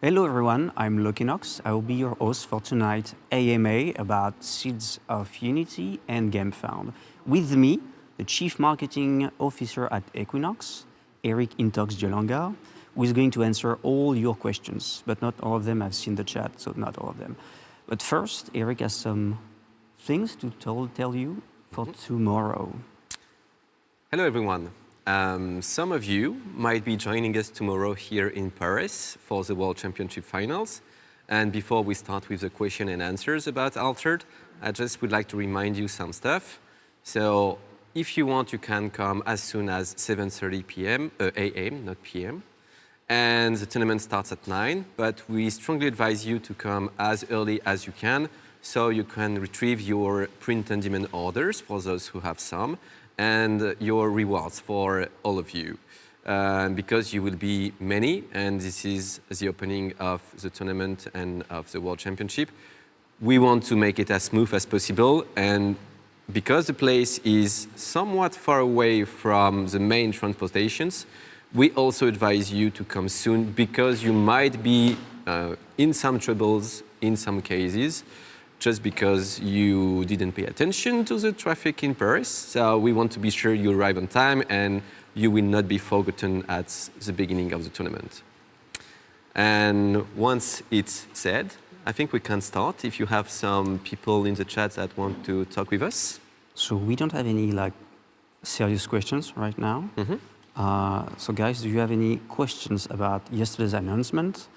Hello everyone, I'm Lokinox. I will be your host for tonight's AMA about Seeds of Unity and Gamefound. With me, the Chief Marketing Officer at Equinox, InToX Dieulangard, who is going to answer all your questions, but not all of them. I've seen the chat, so not all of them. But first, Eric has some things to tell you for tomorrow. Hello everyone. Some of you might be joining us tomorrow here in Paris for the World Championship Finals. And before we start with the question and answers about Altered, I just would like to remind you some stuff. So if you want, you can come as soon as 7:30 p.m., a.m., not p.m. And the tournament starts at 9, but we strongly advise you to come as early as you can so you can retrieve your print-on-demand orders for those who have some, and your rewards for all of you. Because you will be many, and this is the opening of the tournament and of the World Championship, we want to make it as smooth as possible. And because the place is somewhat far away from the main transport stations, we also advise you to come soon because you might be in some troubles in some cases, just because you didn't pay attention to the traffic in Paris. So we want to be sure you arrive on time and you will not be forgotten at the beginning of the tournament. And once it's said, I think we can start if you have some people in the chat that want to talk with us. So we don't have any serious questions right now. So guys, do you have any questions about yesterday's announcement?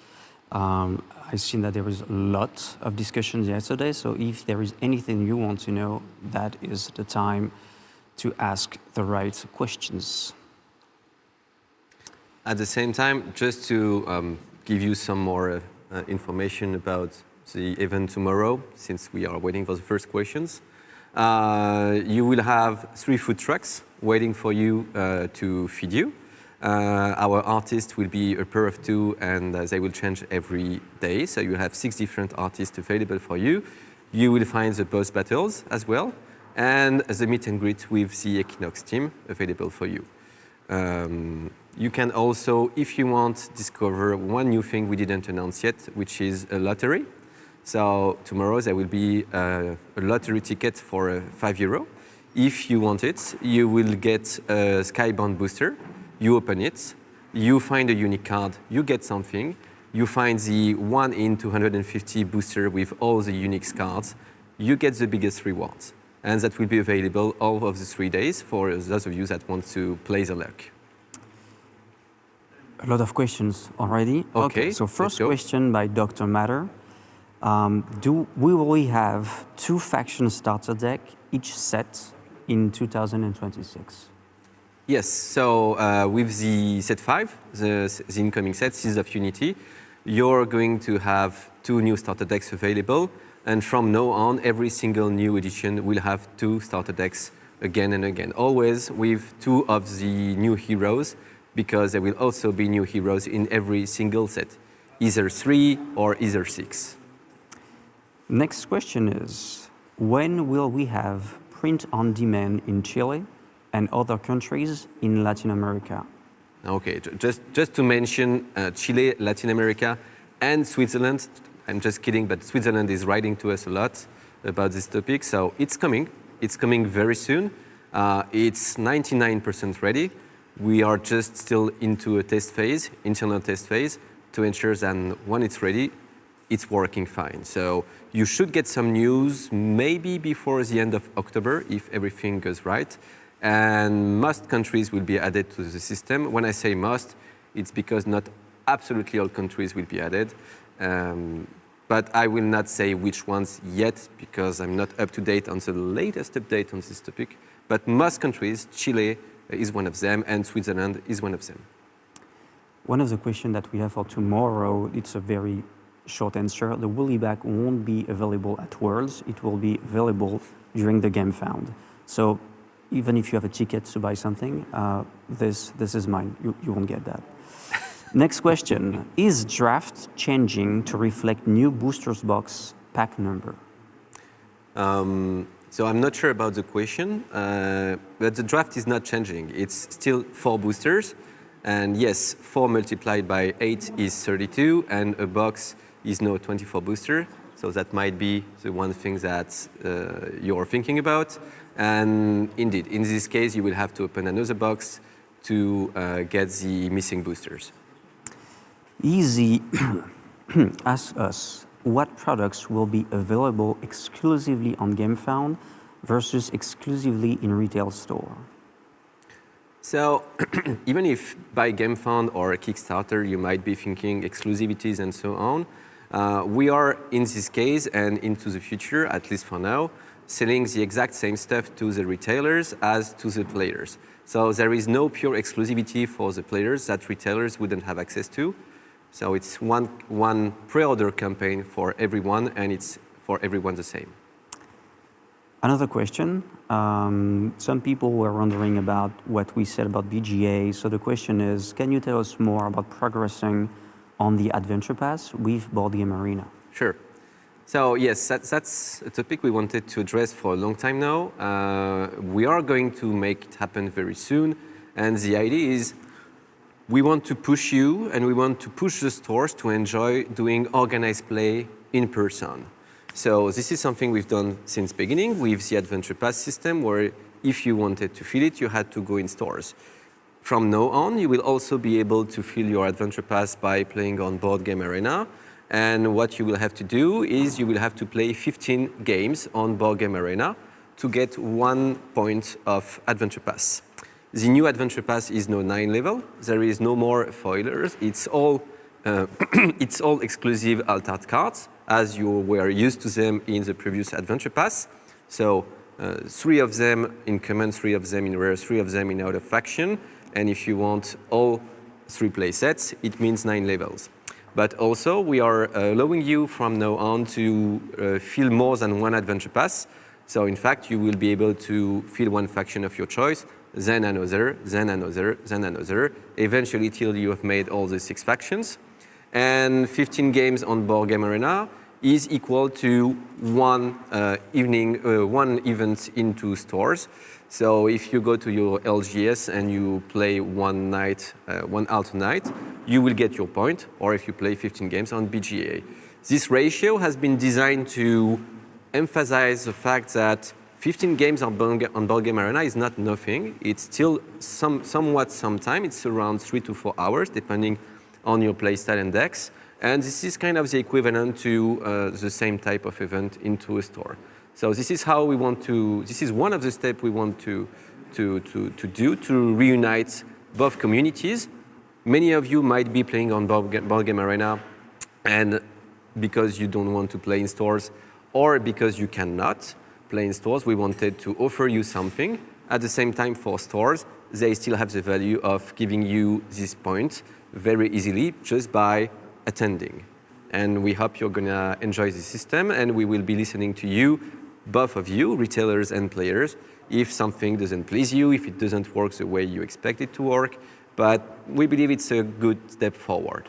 I've seen that there was a lot of discussions yesterday, so if there is anything you want to know, that is the time to ask the right questions. At the same time, just to give you some more information about the event tomorrow, since we are waiting for the first questions, you will have 3 food trucks waiting for you to feed you. Our artists will be a pair of 2, and they will change every day. So you have 6 different artists available for you. You will find the boss battles as well, and the meet and greet with the Equinox team available for you. You can also, if you want, discover one new thing we didn't announce yet, which is a lottery. So tomorrow there will be a lottery ticket for €5. If you want it, you will get a Skybound booster. You open it, you find a unique card, you get something, you find the 1 in 250 booster with all the unique cards, you get the biggest rewards. And that will be available all of the 3 days for those of you that want to play the luck. A lot of questions already. Okay, so first question by Dr. Matter. Will we have 2 faction starter deck each set in 2026? Yes, so with the set 5, the incoming set, Seeds of Unity, you're going to have 2 new starter decks available. And from now on, every single new edition will have 2 starter decks again and again. Always with 2 of the new heroes, because there will also be new heroes in every single set. Either 3 or either 6. Next question is, when will we have print on demand in Chile and other countries in Latin America? Okay, just to mention Chile, Latin America, and Switzerland. I'm just kidding, but Switzerland is writing to us a lot about this topic. So it's coming. It's coming very soon. It's 99% ready. We are just still into a test phase, internal test phase, to ensure that when it's ready, it's working fine. So you should get some news maybe before the end of October if everything goes right. And most countries will be added to the system. When I say most, it's because not absolutely all countries will be added. But I will not say which ones yet because I'm not up to date on the latest update on this topic. But most countries, Chile is one of them, and Switzerland is one of them. One of the questions that we have for tomorrow, it's a very short answer. The Woolly Bag won't be available at Worlds. It will be available during the Gamefound. So even if you have a ticket to buy something, this is mine. You won't get that. Next question. Is draft changing to reflect new boosters box pack number? So I'm not sure about the question, but the draft is not changing. It's still 4 boosters, And yes, 4 multiplied by 8 is 32, and a box is now 24 booster. So that might be the one thing that you're thinking about. And indeed, in this case, you will have to open another box to get the missing boosters. Easy asks us what products will be available exclusively on Gamefound versus exclusively in retail store. So even if by Gamefound or a Kickstarter, you might be thinking exclusivities and so on, we are in this case and into the future, at least for now, selling the exact same stuff to the retailers as to the players. So there is no pure exclusivity for the players that retailers wouldn't have access to. So it's one pre-order campaign for everyone, and it's for everyone the same. Another question. Some people were wondering about what we said about BGA. So the question is, can you tell us more about progressing on the Adventure Pass with Board Game Arena? Sure. So yes, that's a topic we wanted to address for a long time now. We are going to make it happen very soon. And the idea is we want to push you and we want to push the stores to enjoy doing organized play in person. So this is something we've done since beginning with the Adventure Pass system, where if you wanted to fill it, you had to go in stores. From now on, you will also be able to fill your Adventure Pass by playing on Board Game Arena. And what you will have to do is you will have to play 15 games on Board Game Arena to get 1 point of Adventure Pass. The new Adventure Pass is now 9 level. There is no more foilers. It's all exclusive alt-art cards, as you were used to them in the previous Adventure Pass. So 3 of them in common, 3 of them in rare, 3 of them in out of faction. And if you want all 3 play sets, it means 9 levels. But also, we are allowing you from now on to fill more than 1 Adventure Pass. So in fact, you will be able to fill 1 faction of your choice, then another, then another, then another, eventually till you have made all the 6 factions. And 15 games on Board Game Arena is equal to 1 event into stores. So if you go to your LGS and you play 1 night, 1 alt night, you will get your point, or if you play 15 games on BGA. This ratio has been designed to emphasize the fact that 15 games on Board Game Arena is not nothing. It's still somewhat some time. It's around 3 to 4 hours, depending on your playstyle and decks. And this is kind of the equivalent to the same type of event into a store. So this is how we want to, this is one of the steps we want to do to reunite both communities. Many of you might be playing on Board Game Arena, and because you don't want to play in stores, or because you cannot play in stores, we wanted to offer you something. At the same time, for stores, they still have the value of giving you this point very easily just by attending. And we hope you're gonna enjoy the system, and we will be listening to you, both of you, retailers and players, if something doesn't please you, if it doesn't work the way you expect it to work. But we believe it's a good step forward.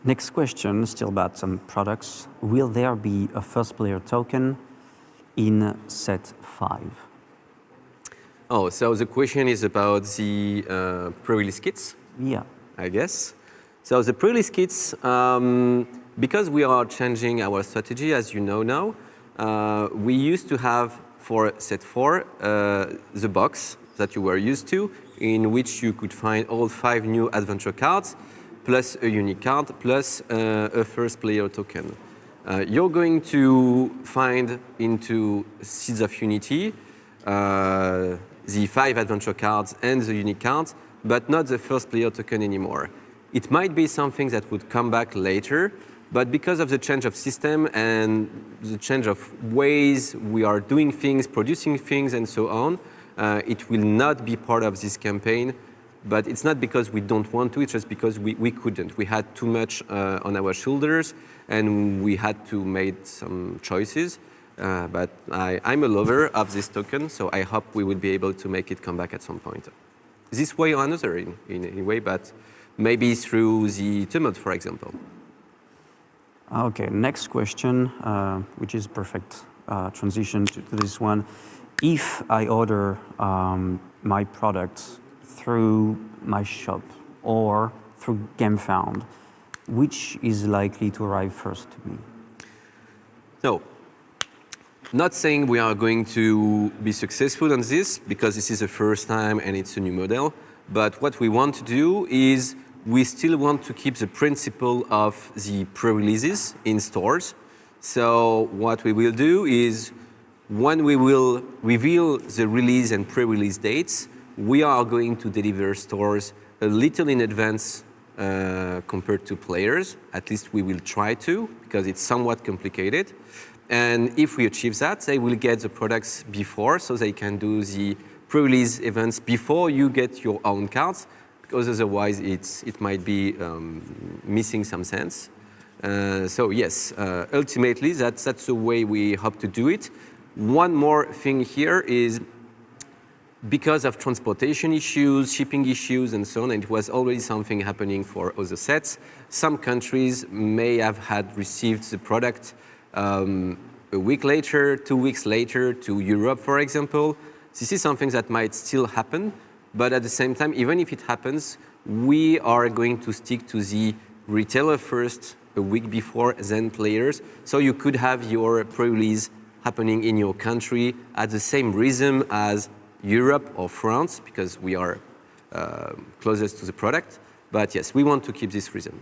Next question, still about some products. Will there be a first player token in set 5? Oh, so the question is about the pre-release kits? Yeah. I guess. So the pre-release kits, because we are changing our strategy, as you know now, we used to have for set 4 the box that you were used to, in which you could find all 5 new adventure cards, plus a unique card, plus a first player token. You're going to find into Seeds of Unity the 5 adventure cards and the unique cards, but not the first player token anymore. It might be something that would come back later, but because of the change of system and the change of ways we are doing things, producing things, and so on, it will not be part of this campaign. But it's not because we don't want to, it's just because we couldn't. We had too much on our shoulders, and we had to make some choices. But I'm a lover of this token, so I hope we will be able to make it come back at some point. This way or another, in a way, but maybe through the tumult, for example. Okay, next question, which is perfect transition to this one. If I order my product through my shop or through Gamefound, which is likely to arrive first to me? So, not saying we are going to be successful on this because this is the first time and it's a new model, but what we want to do is we still want to keep the principle of the pre-releases in stores. So what we will do is when we will reveal the release and pre-release dates, we are going to deliver stores a little in advance compared to players. At least we will try to, because it's somewhat complicated. And if we achieve that, they will get the products before, so they can do the pre-release events before you get your own cards, because otherwise it might be missing some sense. So yes, ultimately that's the way we hope to do it. One more thing here is because of transportation issues, shipping issues, and so on, and it was already something happening for other sets, some countries may have had received the product a week later, 2 weeks later to Europe, for example. This is something that might still happen, but at the same time, even if it happens, we are going to stick to the retailer first, a week before, then players. So you could have your pre-release happening in your country at the same rhythm as Europe or France, because we are closest to the product. But yes, we want to keep this rhythm.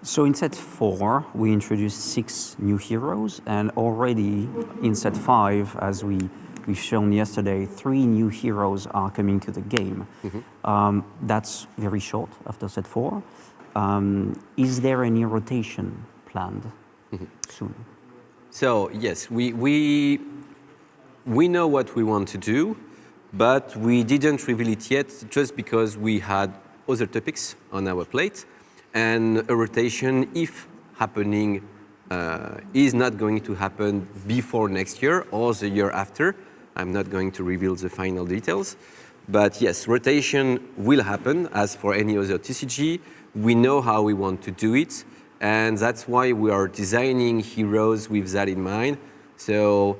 So in set 4, we introduced 6 new heroes, and already in set 5, as we've shown yesterday, 3 new heroes are coming to the game. That's very short after set 4. Is there any rotation planned soon? So yes, we know what we want to do, but we didn't reveal it yet just because we had other topics on our plate. And a rotation, if happening, is not going to happen before next year or the year after. I'm not going to reveal the final details. But yes, rotation will happen as for any other TCG. We know how we want to do it. And that's why we are designing heroes with that in mind. So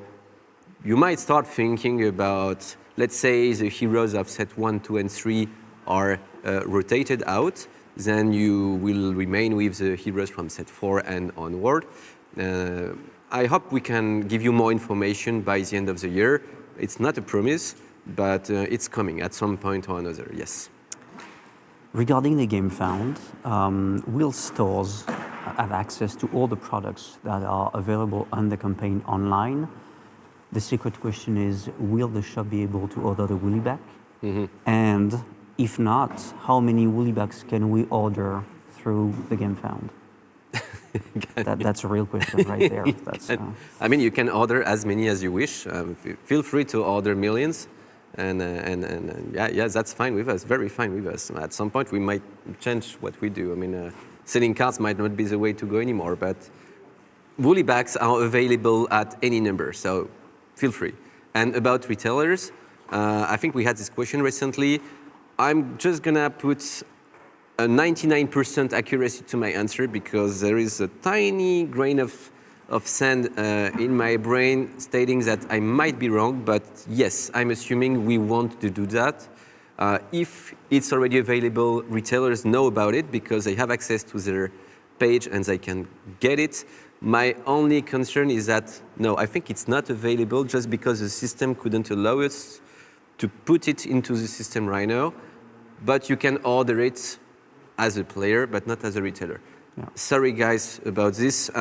you might start thinking about, let's say the heroes of set 1, 2, and 3 are rotated out. Then you will remain with the heroes from set 4 and onward. I hope we can give you more information by the end of the year. It's not a promise, but it's coming at some point or another, yes. Regarding the Gamefound, will stores have access to all the products that are available on the campaign online? The secret question is, will the shop be able to order the woolly back? And if not, how many woolly bags can we order through the Gamefound? That's a real question right there. I mean, you can order as many as you wish. Feel free to order millions. And yeah, that's fine with us, very fine with us. At some point, we might change what we do. I mean, selling cards might not be the way to go anymore, but woolly bags are available at any number, so feel free. And about retailers, I think we had this question recently. I'm just gonna put a 99% accuracy to my answer because there is a tiny grain of sand in my brain stating that I might be wrong, but yes, I'm assuming we want to do that. If it's already available, retailers know about it because they have access to their page and they can get it. My only concern is that, no, I think it's not available just because the system couldn't allow us to put it into the system right now, but you can order it as a player, but not as a retailer. Yeah. Sorry guys about this.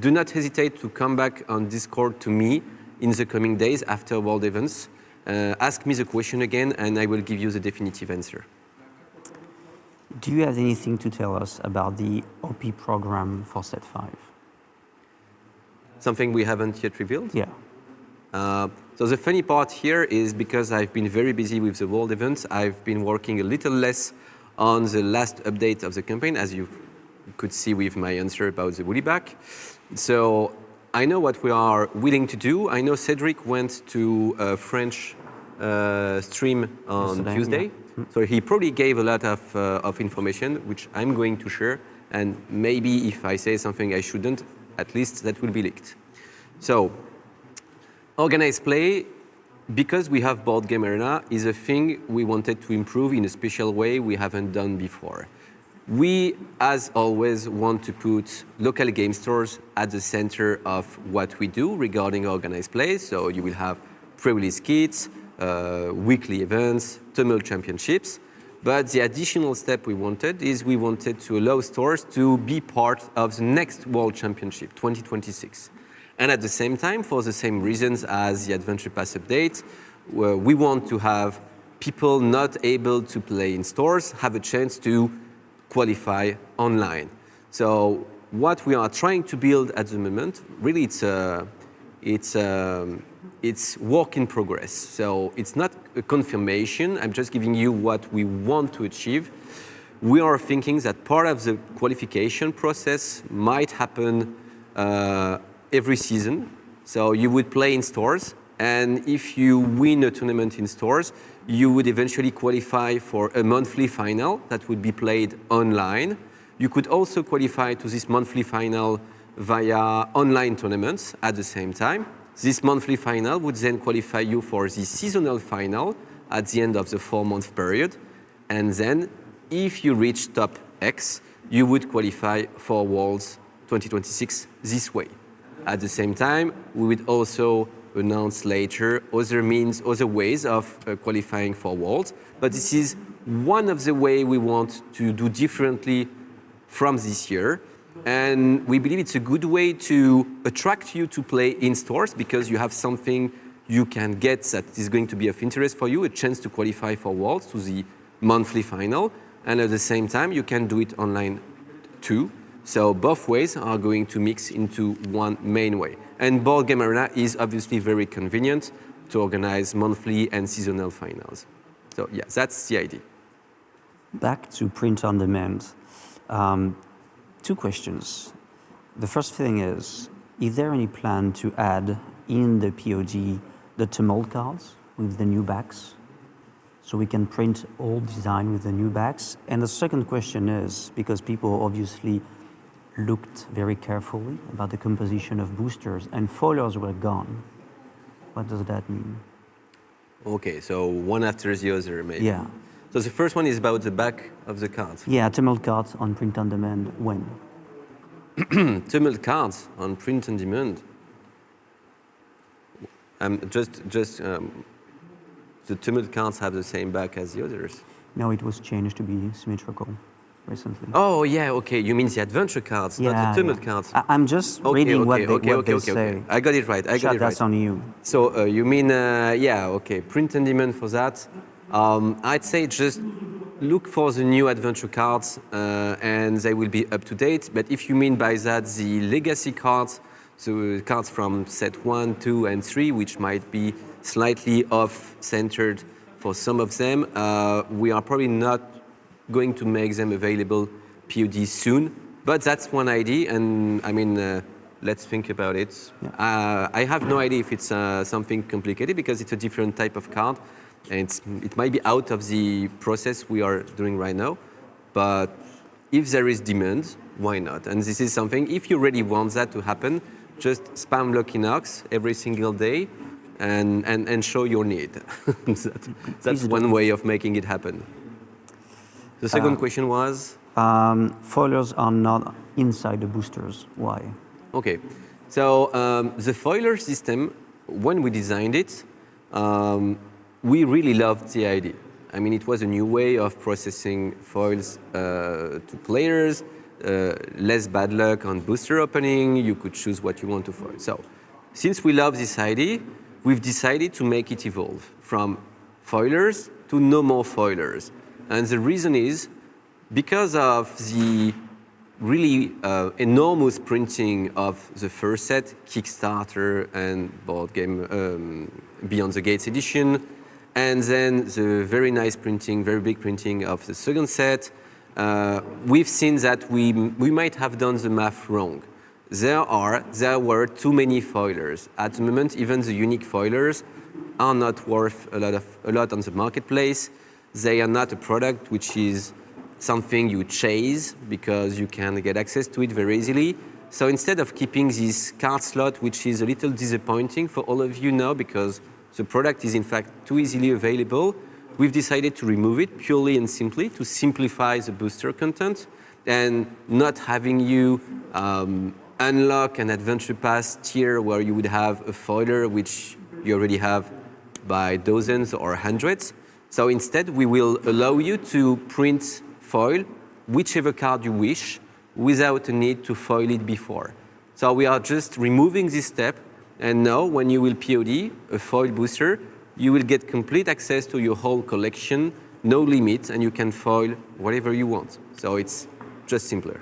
Do not hesitate to come back on Discord to me in the coming days after World Events. Ask me the question again and I will give you the definitive answer. Do you have anything to tell us about the OP program for set 5? Something we haven't yet revealed? Yeah. So the funny part here is because I've been very busy with the World Events, I've been working a little less on the last update of the campaign, as you could see with my answer about the woolly back. So I know what we are willing to do. I know Cedric went to a French stream on Tuesday. Yeah. So he probably gave a lot of information, which I'm going to share. And maybe if I say something I shouldn't, at least that will be leaked. So organized play, because we have board game arena, is a thing we wanted to improve in a special way we haven't done before. We, as always, want to put local game stores at the center of what we do regarding organized play. So you will have pre-release kits, weekly events, tumult championships. But the additional step we wanted is we wanted to allow stores to be part of the next World Championship, 2026. And at the same time, for the same reasons as the Adventure Pass update, we want to have people not able to play in stores have a chance to qualify online. So what we are trying to build at the moment, really it's work in progress. So it's not a confirmation. I'm just giving you what we want to achieve. We are thinking that part of the qualification process might happen every season. So you would play in stores, and if you win a tournament in stores, you would eventually qualify for a monthly final that would be played online. You could also qualify to this monthly final via online tournaments at the same time. This monthly final would then qualify you for the seasonal final at the end of the 4-month period. And then, if you reach top X, you would qualify for Worlds 2026 this way. At the same time, we would also announce later other means, other ways of qualifying for Worlds. But this is one of the ways we want to do differently from this year. And we believe it's a good way to attract you to play in stores because you have something you can get that is going to be of interest for you, a chance to qualify for Worlds, to the monthly final. And at the same time, you can do it online too. So both ways are going to mix into one main way. And Board Game Arena is obviously very convenient to organize monthly and seasonal finals. So yeah, that's the idea. Back to print on demand. Two questions. The first thing is there any plan to add in the POD the tumult cards with the new backs? So we can print old design with the new backs. And the second question is, because people obviously looked very carefully about the composition of boosters and foilers were gone. What does that mean? Okay, so one after the other maybe. Yeah. So the first one is about the back of the cards. Yeah, tumult cards on print on demand, when? Tumult cards on print on demand. The tumult cards have the same back as the others. No, it was changed to be symmetrical recently. Oh yeah, okay. You mean the adventure cards, not the tumult cards. I'm just reading what they say. I got it right. That's on you. So you mean print on demand for that. I'd say just look for the new adventure cards and they will be up to date. But if you mean by that the legacy cards, so cards from set 1, 2, and 3, which might be slightly off-centered for some of them, we are probably not going to make them available POD soon. But that's one idea, and I mean, let's think about it. Yeah. I have no idea if it's something complicated because it's a different type of card. And it might be out of the process we are doing right now, but if there is demand, why not? And this is something, if you really want that to happen, just spam Lokinox every single day and show your need. That's one way of making it happen. The second question was? Foilers are not inside the boosters. Why? Okay, so the foiler system, when we designed it, we really loved the idea. I mean, it was a new way of processing foils to players, less bad luck on booster opening, you could choose what you want to foil. So, since we love this idea, we've decided to make it evolve from foilers to no more foilers. And the reason is because of the really enormous printing of the first set, Kickstarter and board game Beyond the Gates edition, and then the very nice printing, very big printing of the second set, we've seen that we might have done the math wrong. There were too many foilers. At the moment, even the unique foilers are not worth a lot on the marketplace. They are not a product which is something you chase because you can get access to it very easily. So instead of keeping this card slot, which is a little disappointing for all of you now because The product is in fact too easily available. We've decided to remove it purely and simply to simplify the booster content and not having you unlock an adventure pass tier where you would have a foiler which you already have by dozens or hundreds. So instead, we will allow you to print foil whichever card you wish without a need to foil it before. So we are just removing this step, and now when you will POD a foil booster, you will get complete access to your whole collection, no limit, and you can foil whatever you want. So it's just simpler.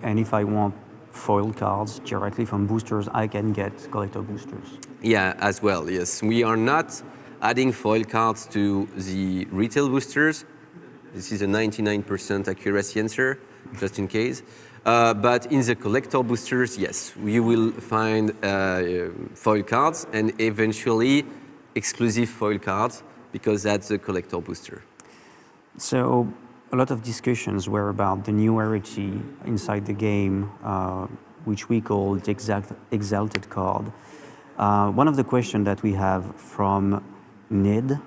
And if I want foil cards directly from boosters, I can get collector boosters. Yeah, as well, yes. We are not adding foil cards to the retail boosters. This is a 99% accuracy answer, just in case. But in the collector boosters, yes, you will find foil cards and eventually exclusive foil cards because that's a collector booster. So a lot of discussions were about the new rarity inside the game, which we call the Exalted card. One of the questions that we have from Nid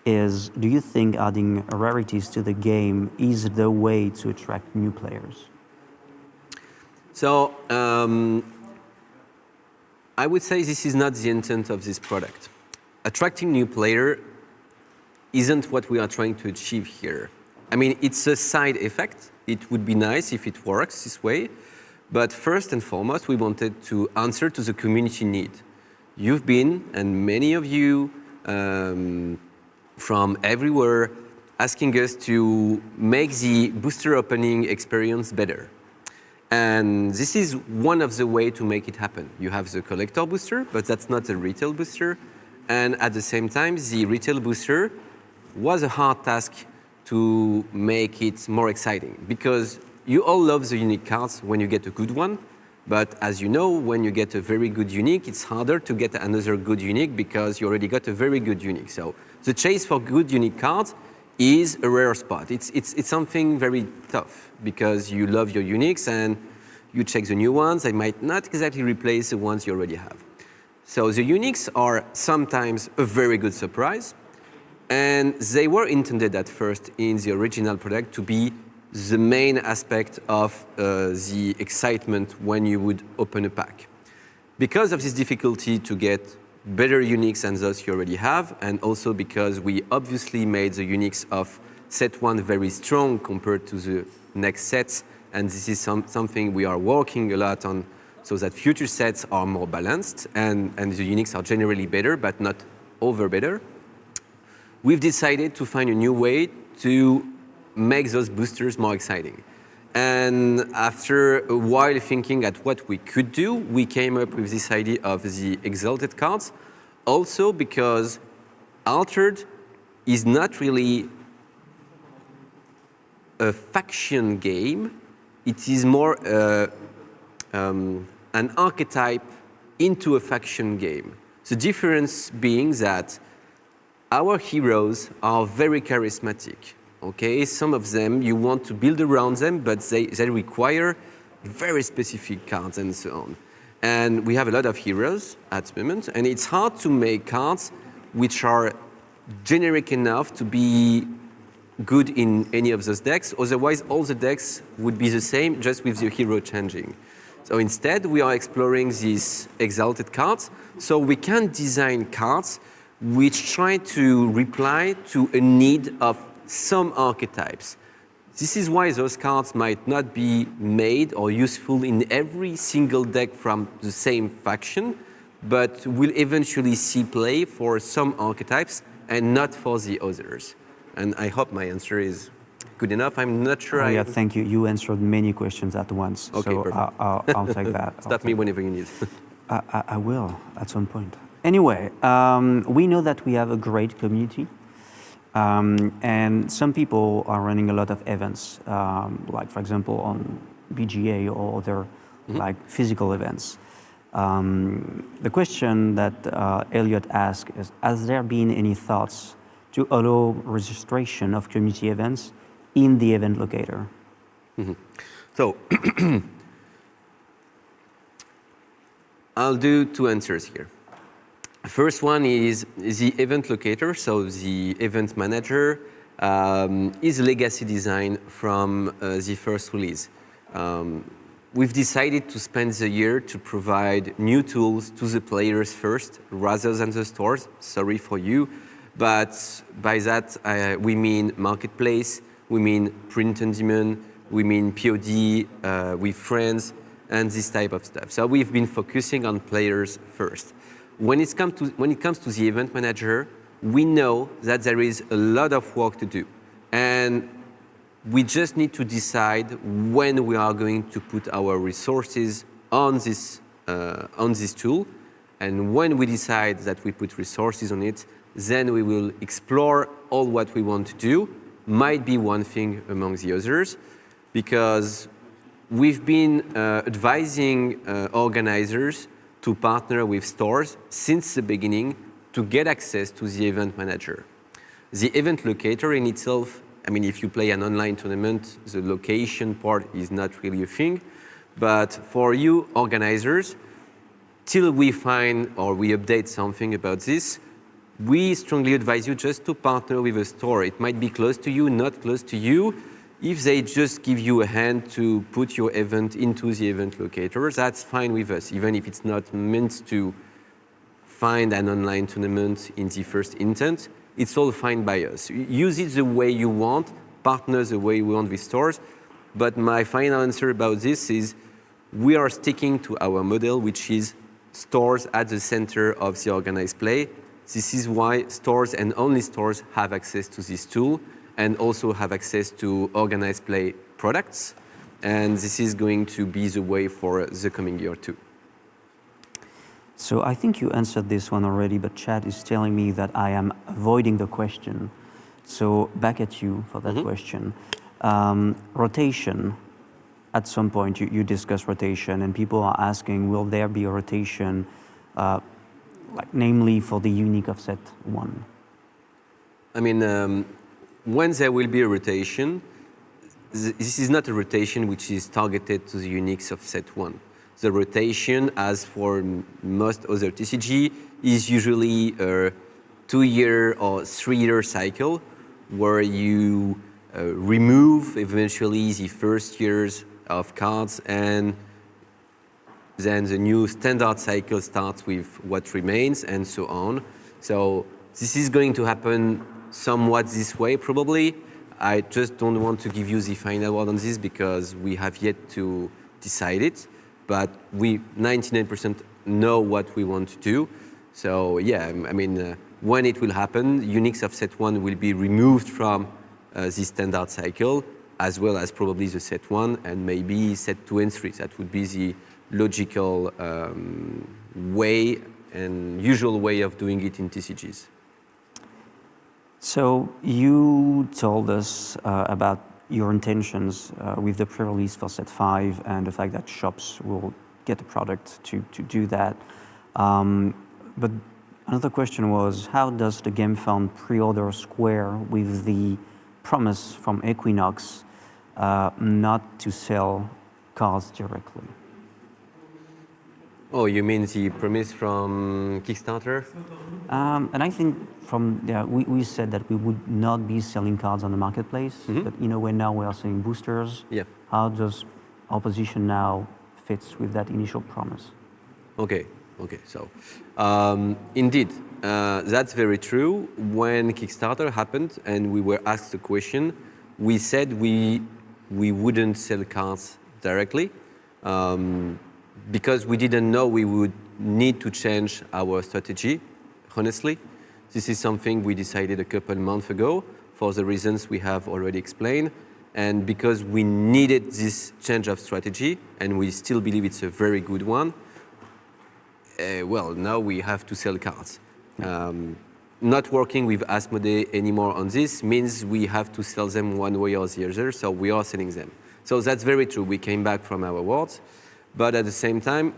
is, do you think adding rarities to the game is the way to attract new players? So I would say this is not the intent of this product. Attracting new player isn't what we are trying to achieve here. I mean, it's a side effect. It would be nice if it works this way. But first and foremost, we wanted to answer to the community need. You've been, and many of you from everywhere, asking us to make the booster opening experience better. And this is one of the ways to make it happen. You have the collector booster, but that's not a retail booster. And at the same time, the retail booster was a hard task to make it more exciting, because you all love the unique cards when you get a good one. But as you know, when you get a very good unique, it's harder to get another good unique because you already got a very good unique. So the chase for good unique cards is a rare spot. It's something very tough because you love your uniques and you check the new ones. They might not exactly replace the ones you already have. So the uniques are sometimes a very good surprise, and they were intended at first in the original product to be the main aspect of the excitement when you would open a pack. Because of this difficulty to get better uniques than those you already have, and also because we obviously made the uniques of set 1 very strong compared to the next sets, and this is something we are working a lot on so that future sets are more balanced and the uniques are generally better, but not over better. We've decided to find a new way to make those boosters more exciting. And after a while thinking at what we could do, we came up with this idea of the Exalted cards, also because Altered is not really a faction game. It is more an archetype into a faction game. The difference being that our heroes are very charismatic. Okay, some of them you want to build around them, but they require very specific cards and so on. And we have a lot of heroes at the moment, and it's hard to make cards which are generic enough to be good in any of those decks. Otherwise, all the decks would be the same, just with the hero changing. So instead, we are exploring these Exalted cards, so we can design cards which try to reply to a need of some archetypes. This is why those cards might not be made or useful in every single deck from the same faction, but will eventually see play for some archetypes and not for the others. And I hope my answer is good enough. I'm not sure. Yeah, thank you. You answered many questions at once. Okay, so perfect. I'll take that. Stop me whenever you need. I will at some point. Anyway, we know that we have a great community. And some people are running a lot of events, like for example on BGA or other like physical events. The question that Elliot asked is, has there been any thoughts to allow registration of community events in the event locator? So I'll do two answers here. First one is the event locator. So the event manager is legacy design from the first release. We've decided to spend the year to provide new tools to the players first, rather than the stores. Sorry for you, but by that we mean marketplace, we mean print on demand, we mean POD with friends, and this type of stuff. So we've been focusing on players first. When it comes to the event manager, we know that there is a lot of work to do, and we just need to decide when we are going to put our resources on this tool. And when we decide that we put resources on it, then we will explore all what we want to do. Might be one thing among the others, because we've been advising organizers to partner with stores since the beginning to get access to the event manager. The event locator in itself, I mean, if you play an online tournament, the location part is not really a thing. But for you organizers, till we find or we update something about this, we strongly advise you just to partner with a store. It might be close to you, not close to you. If they just give you a hand to put your event into the event locator, that's fine with us, even if it's not meant to find an online tournament in the first instance. It's all fine by us. Use it the way you want, partner the way you want with stores. But my final answer about this is we are sticking to our model, which is stores at the center of the organized play. This is why stores and only stores have access to this tool and also have access to organized play products. And this is going to be the way for the coming year too. So I think you answered this one already, but Chad is telling me that I am avoiding the question. So back at you for that question. Rotation. At some point you discuss rotation, and people are asking, will there be a rotation, namely for the unique of set 1? I mean, when there will be a rotation, this is not a rotation which is targeted to the uniques of set 1. The rotation, as for most other TCG, is usually a 2-year or 3-year cycle where you remove eventually the first years of cards, and then the new standard cycle starts with what remains and so on. So this is going to happen somewhat this way probably. I just don't want to give you the final word on this because we have yet to decide it. But we 99% know what we want to do. So yeah, I mean, when it will happen, uniques of set 1 will be removed from the standard cycle, as well as probably the set 1 and maybe set 2 and 3. That would be the logical way and usual way of doing it in TCGs. So you told us about your intentions with the pre-release for set 5 and the fact that shops will get the product to do that. But another question was, how does the Gamefound pre-order square with the promise from Equinox not to sell cards directly? Oh, you mean the premise from Kickstarter? And I think we said that we would not be selling cards on the marketplace, but in a way now we are selling boosters. Yeah. How does our position now fits with that initial promise? Okay. So, indeed, that's very true. When Kickstarter happened and we were asked the question, we said we wouldn't sell cards directly because we didn't know we would need to change our strategy, honestly. This is something we decided a couple months ago for the reasons we have already explained. And because we needed this change of strategy, and we still believe it's a very good one, well, now we have to sell cards. Not working with Asmodee anymore on this means we have to sell them one way or the other, so we are selling them. So that's very true. We came back from our words, but at the same time,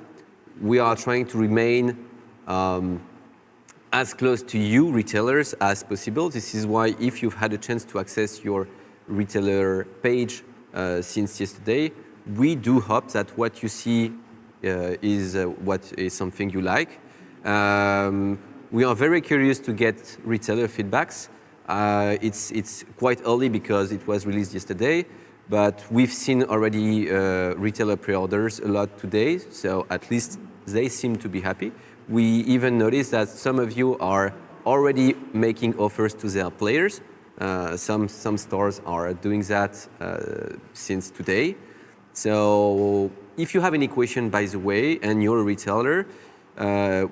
we are trying to remain as close to you, retailers, as possible. This is why if you've had a chance to access your retailer page since yesterday, we do hope that what you see is what is something you like. We are very curious to get retailer feedbacks. It's quite early because it was released yesterday, but we've seen already retailer pre-orders a lot today, so at least they seem to be happy. We even noticed that some of you are already making offers to their players. Some stores are doing that since today. So if you have any question, by the way, and you're a retailer,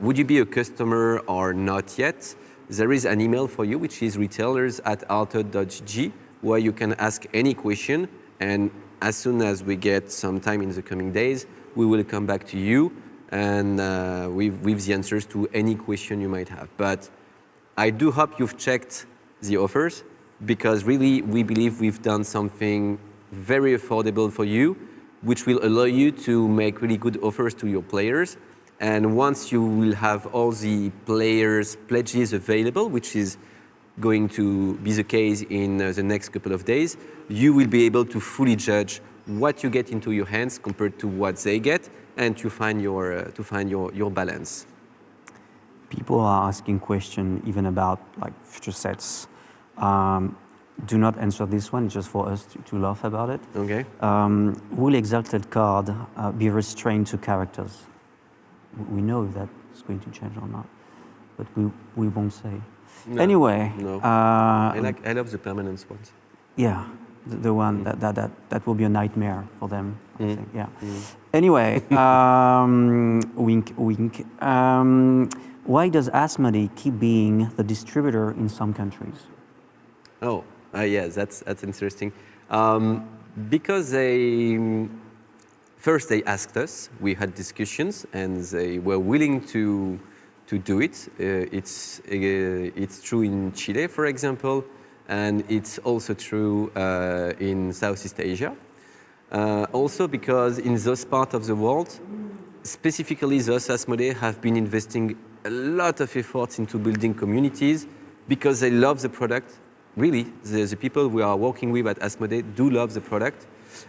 would you be a customer or not yet? There is an email for you, which is retailers@altered.gg, where you can ask any question. And as soon as we get some time in the coming days, we will come back to you and with the answers to any question you might have. But I do hope you've checked the offers, because really we believe we've done something very affordable for you, which will allow you to make really good offers to your players. And once you will have all the players' pledges available, which is going to be the case in the next couple of days, you will be able to fully judge what you get into your hands compared to what they get, and to find your balance. People are asking questions even about like future sets. Do not answer this one, it's just for us to laugh about it. Okay. Will Exalted card be restrained to characters? We know if that's going to change or not, but we won't say. No, anyway. No. I love the permanent ones. Yeah, the one that will be a nightmare for them, I think, yeah. Anyway, wink, wink. Why does Asmodee keep being the distributor in some countries? Oh, yes, that's interesting. Because first they asked us, we had discussions, and they were willing to do it. It's true in Chile, for example, and it's also true in Southeast Asia. Also because in those parts of the world, specifically those Asmodee have been investing a lot of efforts into building communities because they love the product. Really, the people we are working with at Asmodee do love the product,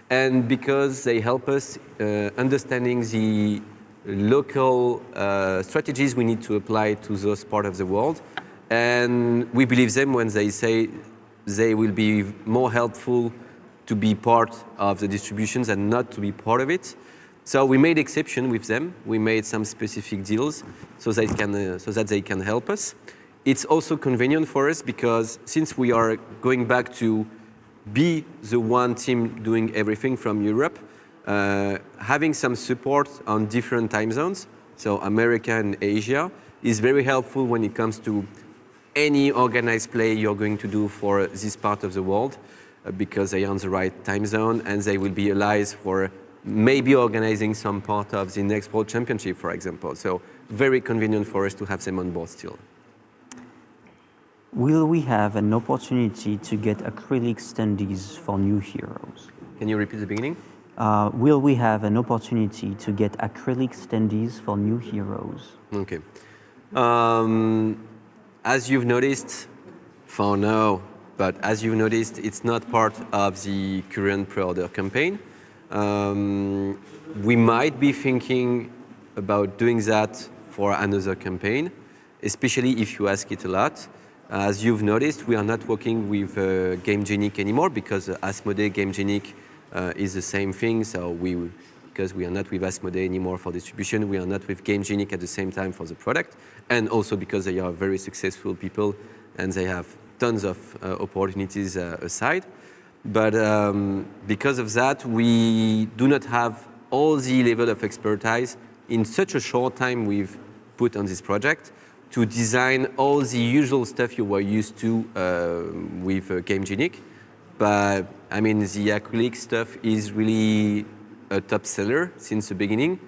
and because they help us understanding the local strategies we need to apply to those parts of the world. And we believe them when they say they will be more helpful to be part of the distributions and not to be part of it. So we made exception with them. We made some specific deals so that they can help us. It's also convenient for us because since we are going back to be the one team doing everything from Europe, having some support on different time zones, so America and Asia, is very helpful when it comes to any organized play you're going to do for this part of the world, because they are on the right time zone and they will be allies for maybe organizing some part of the next World Championship, for example. So very convenient for us to have them on board still. Will we have an opportunity to get acrylic standees for new heroes? Can you repeat the beginning? Will we have an opportunity to get acrylic standees for new heroes? Okay. As you've noticed, for now, but as you've noticed, it's not part of the current pre-order campaign. We might be thinking about doing that for another campaign, especially if you ask it a lot. As you've noticed, we are not working with GameGenic anymore because Asmodee GameGenic is the same thing. So because we are not with Asmodee anymore for distribution, we are not with GameGenic at the same time for the product, and also because they are very successful people and they have tons of opportunities aside. But because of that, we do not have all the level of expertise in such a short time we've put on this project to design all the usual stuff you were used to with GameGenic. But I mean, the acrylic stuff is really a top seller since the beginning.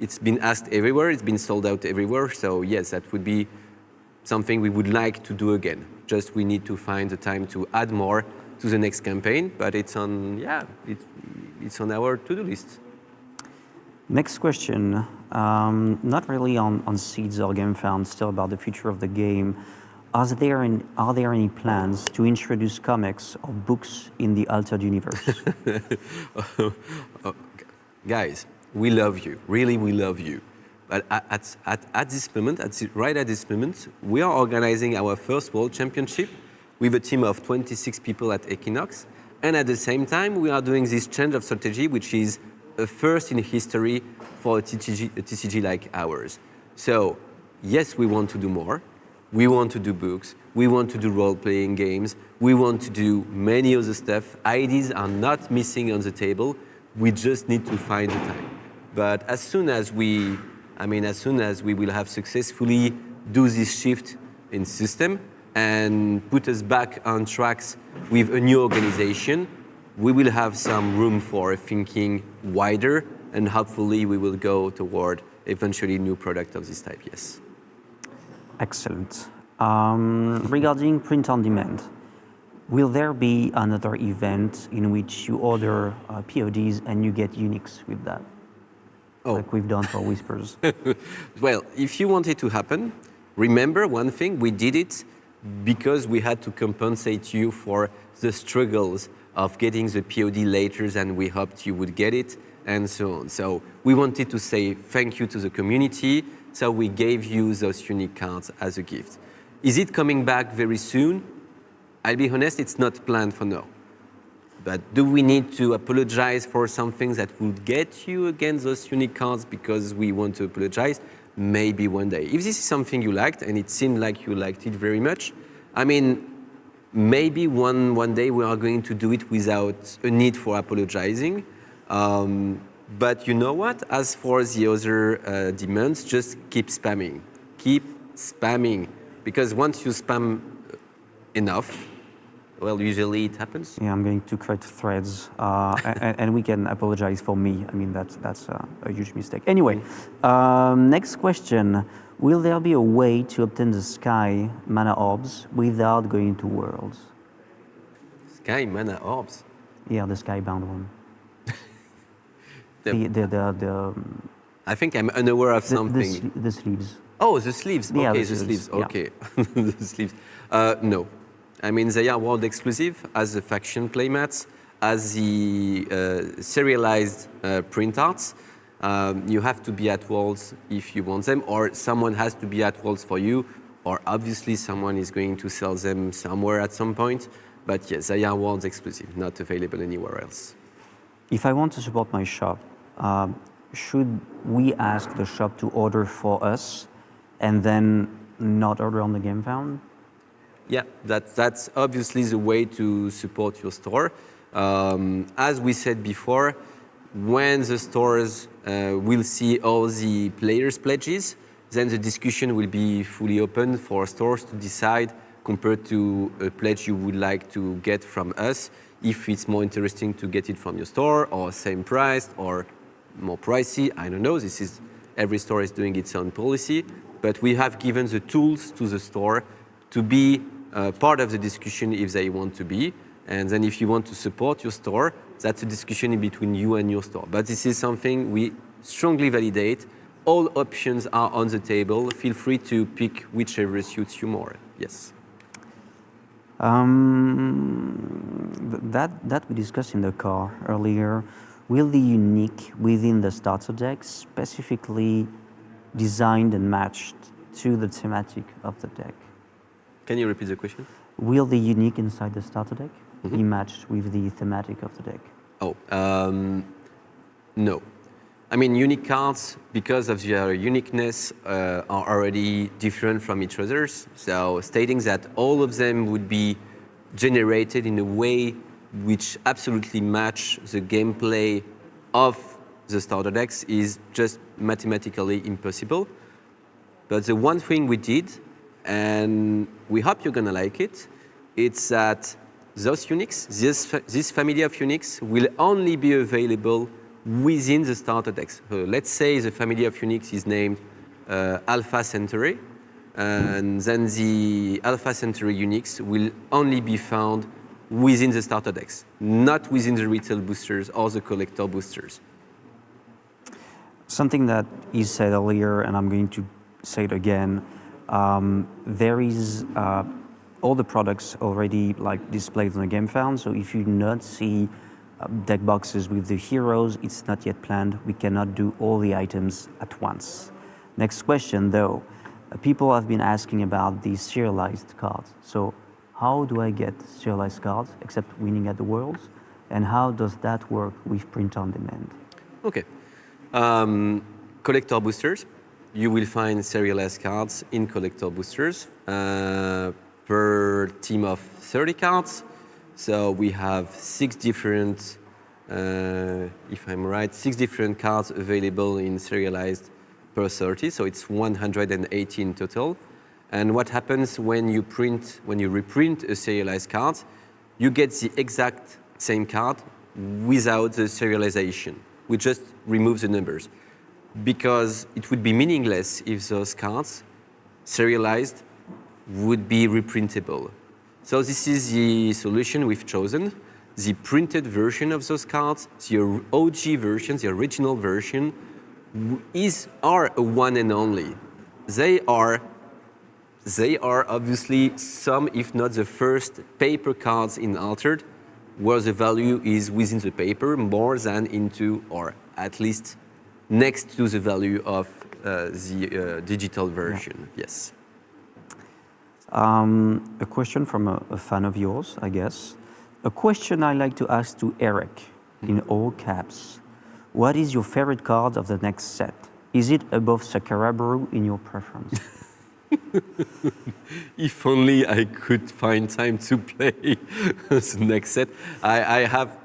It's been asked everywhere, it's been sold out everywhere. So yes, that would be something we would like to do again. Just we need to find the time to add more to the next campaign, but it's on our to-do list. Next question, not really on Seeds or Gamefound, still about the future of the game. Are there any plans to introduce comics or books in the Altered universe? Guys, we love you. Really, we love you. But at this moment, right at this moment, we are organizing our first World Championship with a team of 26 people at Equinox. And at the same time, we are doing this change of strategy, which is a first in history for a TCG like ours. So yes, we want to do more. We want to do books. We want to do role-playing games. We want to do many other stuff. Ideas are not missing on the table. We just need to find the time. But as soon as we will have successfully do this shift in system and put us back on tracks with a new organization, we will have some room for thinking wider, and hopefully we will go toward eventually new product of this type, yes. Excellent. Regarding print on demand, will there be another event in which you order PODs and you get Unix with that? Oh. Like we've done for Whispers. Well, if you want it to happen, remember one thing, we did it because we had to compensate you for the struggles of getting the POD later than we hoped you would get it, and so on. So we wanted to say thank you to the community, so we gave you those unique cards as a gift. Is it coming back very soon? I'll be honest, it's not planned for now. But do we need to apologize for something that would get you again those unique cards because we want to apologize? Maybe one day. If this is something you liked, and it seemed like you liked it very much, I mean, maybe one day we are going to do it without a need for apologizing. But you know what? As for the other demands, just keep spamming. Keep spamming. Because once you spam enough, well, usually it happens. Yeah, I'm going to create threads, and we can apologize for me. I mean, that's a huge mistake. Anyway, next question. Will there be a way to obtain the Sky mana orbs without going to Worlds? Sky mana orbs? Yeah, the Skybound one. The I think I'm unaware of something. The sleeves. Oh, the sleeves. Yeah, okay, the sleeves. yeah. Okay, the sleeves. No. I mean, they are world exclusive as the faction playmats, as the serialized print arts. You have to be at Worlds if you want them, or someone has to be at Worlds for you, or obviously someone is going to sell them somewhere at some point. But yes, they are Worlds exclusive, not available anywhere else. If I want to support my shop, should we ask the shop to order for us and then not order on the Gamefound? Yeah, that's obviously the way to support your store. As we said before, when the stores will see all the players' pledges, then the discussion will be fully open for stores to decide, compared to a pledge you would like to get from us, if it's more interesting to get it from your store, or same price, or more pricey. I don't know. Every store is doing its own policy, but we have given the tools to the store to be part of the discussion if they want to be. And then if you want to support your store, that's a discussion in between you and your store. But this is something we strongly validate. All options are on the table. Feel free to pick whichever suits you more. Yes. That we discussed in the car earlier. Will the unique within the starter deck specifically designed and matched to the thematic of the deck? Can you repeat the question? Will the unique inside the starter deck be matched with the thematic of the deck? Oh, no. I mean, unique cards, because of their uniqueness, are already different from each other. So stating that all of them would be generated in a way which absolutely match the gameplay of the starter decks is just mathematically impossible. But the one thing we did, and we hope you're gonna like it, it's that those Unix, this family of Unix will only be available within the starter decks. So let's say the family of Unix is named Alpha Centauri, and then the Alpha Centauri Unix will only be found within the starter decks, not within the retail boosters or the collector boosters. Something that you said earlier, and I'm going to say it again, there is all the products already like displayed on the Gamefound. So if you do not see deck boxes with the heroes, it's not yet planned. We cannot do all the items at once. Next question, though. People have been asking about these serialized cards. So how do I get serialized cards except winning at the Worlds? And how does that work with print on demand? Okay. Collector boosters. You will find serialized cards in collector boosters per team of 30 cards. So we have 6 different, if I'm right, 6 different cards available in serialized per 30. So it's 180 in total. And what happens when you reprint a serialized card, you get the exact same card without the serialization. We just remove the numbers because it would be meaningless if those cards serialized would be reprintable. So this is the solution we've chosen. The printed version of those cards, the OG version, the original version, are a one and only. They are obviously some, if not the first, paper cards in Altered, where the value is within the paper more than into, or at least next to the value of the digital version. Yeah. Yes. A question from a fan of yours, I guess. A question I like to ask to Eric, in all caps. What is your favorite card of the next set? Is it above Sakarabaru in your preference? If only I could find time to play the next set. I have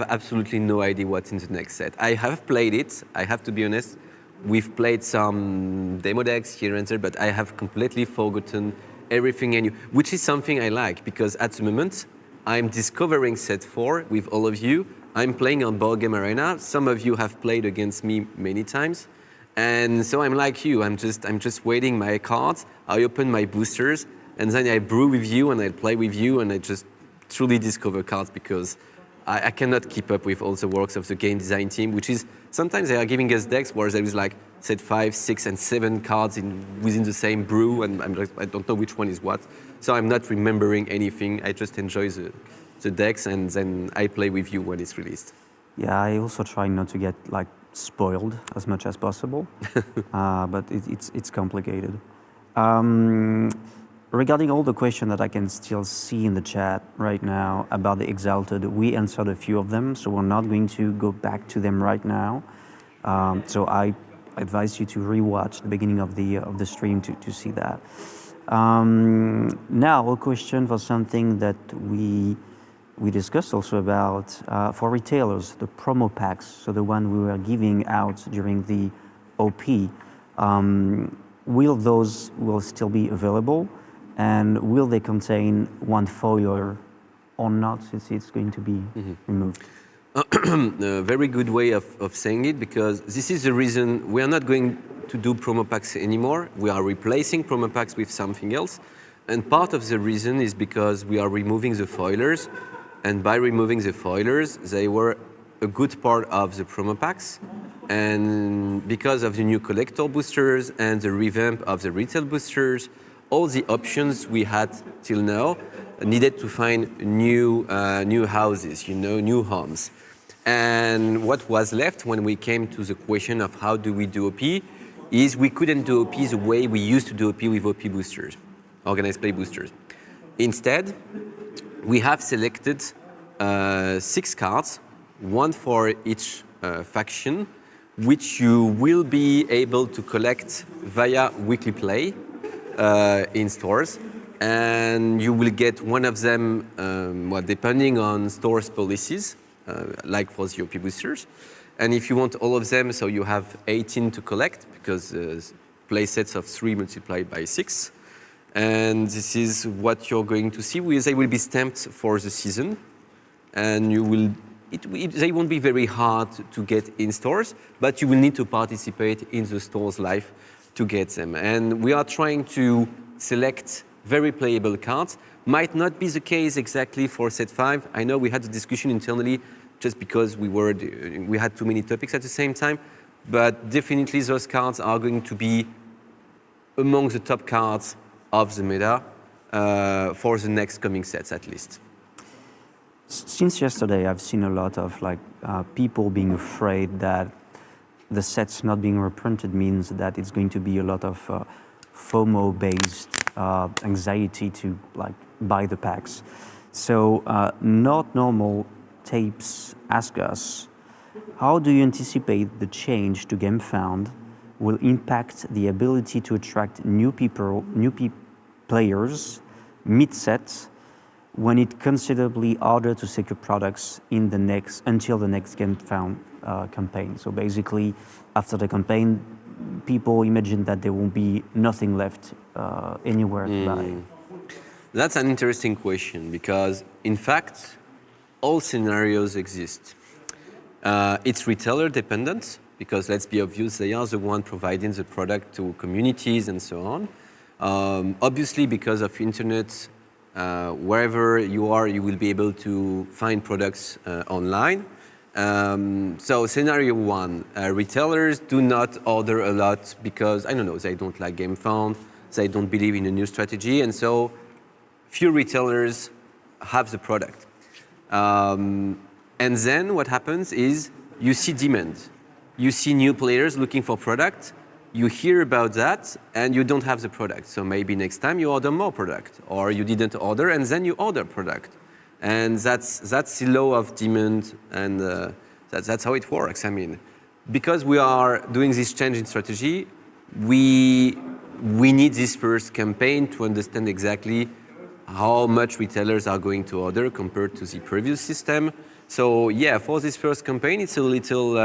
absolutely no idea what's in the next set. I have played it, I have to be honest. We've played some demo decks here and there, but I have completely forgotten everything I knew, which is something I like, because at the moment, I'm discovering set 4 with all of you. I'm playing on Board Game Arena. Some of you have played against me many times. And so I'm like you, I'm just waiting my cards, I open my boosters, and then I brew with you and I play with you, and I just truly discover cards, because I cannot keep up with all the works of the game design team, which is, sometimes they are giving us decks where there is like set 5, 6, and 7 cards within the same brew, and I don't know which one is what. So I'm not remembering anything, I just enjoy the decks, and then I play with you when it's released. Yeah, I also try not to get like spoiled as much as possible, but it's complicated. Regarding all the questions that I can still see in the chat right now about the Exalted, we answered a few of them, so we're not going to go back to them right now. So I advise you to rewatch the beginning of the stream to see that. Now a question for something that we discussed also about for retailers, the promo packs, so the one we were giving out during the OP. Will those still be available? And will they contain one foiler or not, since it's going to be removed? A very good way of saying it, because this is the reason we are not going to do promo packs anymore. We are replacing promo packs with something else. And part of the reason is because we are removing the foilers. And by removing the foilers, they were a good part of the promo packs. And because of the new collector boosters and the revamp of the retail boosters, all the options we had till now needed to find new houses, new homes. And what was left when we came to the question of how do we do OP is we couldn't do OP the way we used to do OP with OP boosters, organized play boosters. Instead, we have selected 6 cards, one for each faction, which you will be able to collect via weekly play in stores. And you will get one of them, depending on stores' policies, like for the OP boosters. And if you want all of them, so you have 18 to collect, because play sets of 3 multiplied by 6. And this is what you're going to see. They will be stamped for the season, and they won't be very hard to get in stores, but you will need to participate in the store's life to get them. And we are trying to select very playable cards. Might not be the case exactly for set 5. I know we had a discussion internally just because we had too many topics at the same time, but definitely those cards are going to be among the top cards of the meta for the next coming sets, at least. Since yesterday, I've seen a lot of people being afraid that the sets not being reprinted means that it's going to be a lot of FOMO-based anxiety to like buy the packs. So not normal tapes ask us, how do you anticipate the change to Gamefound will impact the ability to attract new players mid-set when it considerably harder to secure products in the until the next Gamefound campaign? So basically, after the campaign, people imagine that there will be nothing left anywhere to buy. That's an interesting question because, in fact, all scenarios exist. It's retailer dependent because, let's be obvious, they are the one providing the product to communities and so on. Obviously, because of internet, wherever you are, you will be able to find products online. So scenario one, retailers do not order a lot because, I don't know, they don't like Gamefound, they don't believe in a new strategy, and so few retailers have the product. And then what happens is you see demand. You see new players looking for product, you hear about that, and you don't have the product. So maybe next time you order more product, or you didn't order, and then you order product. And that's the law of demand, and that's how it works. I mean, because we are doing this change in strategy, we need this first campaign to understand exactly how much retailers are going to order compared to the previous system. So yeah, for this first campaign, it's a little,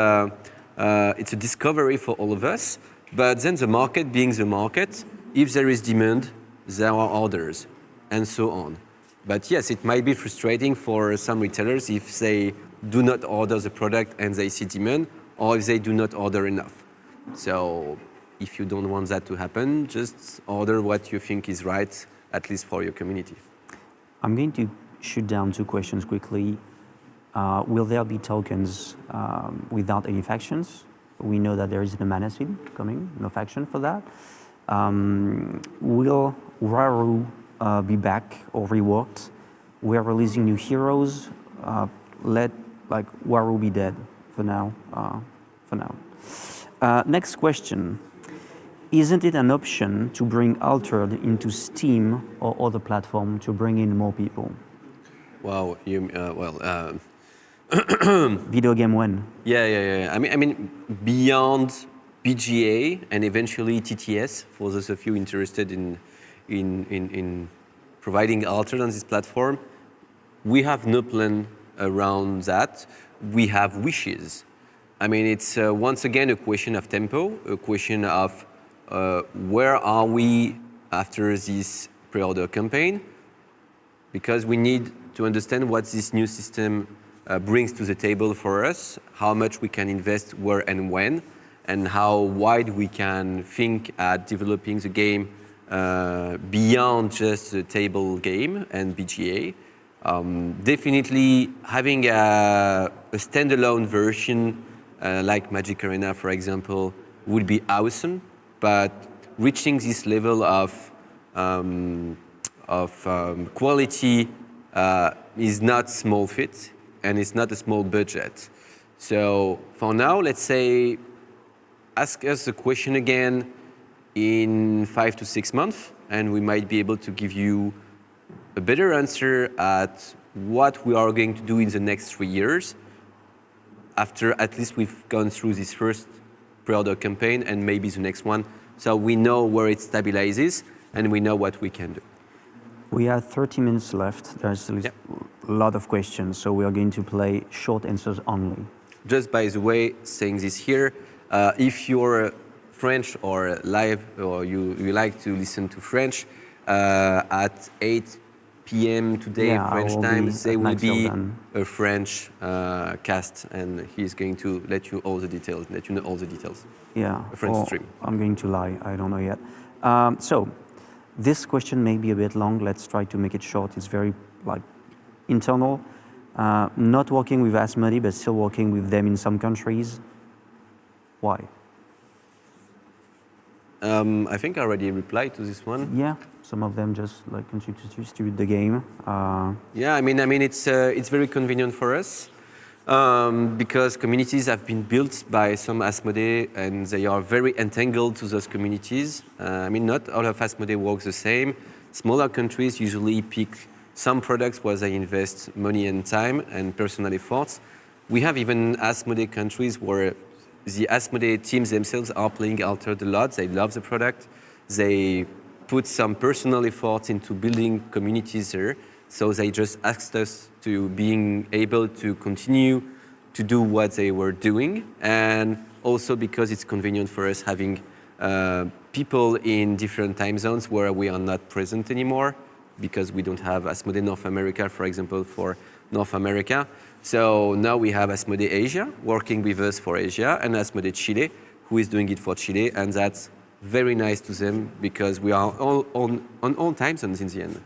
it's a discovery for all of us. But then the market being the market, if there is demand, there are orders, and so on. But yes, it might be frustrating for some retailers if they do not order the product and they see demand, or if they do not order enough. So if you don't want that to happen, just order what you think is right, at least for your community. I'm going to shoot down two questions quickly. Will there be tokens without any factions? We know that there is a mana seed coming, no faction for that. Will Raru be back or reworked? We are releasing new heroes. Let Waru be dead for now. Next question. Isn't it an option to bring Altered into Steam or other platform to bring in more people? Wow, Video game when? Yeah. I mean, beyond BGA and eventually TTS, for those of you interested in providing Altered on this platform, we have no plan around that. We have wishes. I mean, it's once again a question of tempo, a question of where are we after this pre-order campaign, because we need to understand what this new system brings to the table for us, how much we can invest where and when, and how wide we can think at developing the game beyond just the table game and BGA. Definitely having a standalone version like Magic Arena, for example, would be awesome, but reaching this level of quality is not small fit, and it's not a small budget. So for now, let's say, ask us a question again in 5 to 6 months, and we might be able to give you a better answer at what we are going to do in the next 3 years, after at least we've gone through this first pre-order campaign and maybe the next one, so we know where it stabilizes and we know what we can do. We have 30 minutes left. There's a lot of questions, so we are going to play short answers only. Just by the way, saying this here, if you're French or live, or you like to listen to French, at 8 p.m. today, French time, there will be a French cast, and he's going to let you know all the details. Yeah, a French stream. I'm going to lie, I don't know yet. So, this question may be a bit long. Let's try to make it short. It's very internal. Not working with Asmodee, but still working with them in some countries. Why? I think I already replied to this one. Yeah, some of them just continue to distribute the game. Yeah, I mean, it's very convenient for us. Because communities have been built by some Asmodee and they are very entangled to those communities. I mean, not all of Asmodee works the same. Smaller countries usually pick some products where they invest money and time and personal efforts. We have even Asmodee countries where the Asmodee teams themselves are playing Altered a lot. They love the product. They put some personal effort into building communities there. So they just asked us to being able to continue to do what they were doing. And also because it's convenient for us having people in different time zones where we are not present anymore, because we don't have Asmodee North America, for example, for North America. So now we have Asmodee Asia working with us for Asia, and Asmodee Chile, who is doing it for Chile, and that's very nice to them because we are all on all time zones in the end.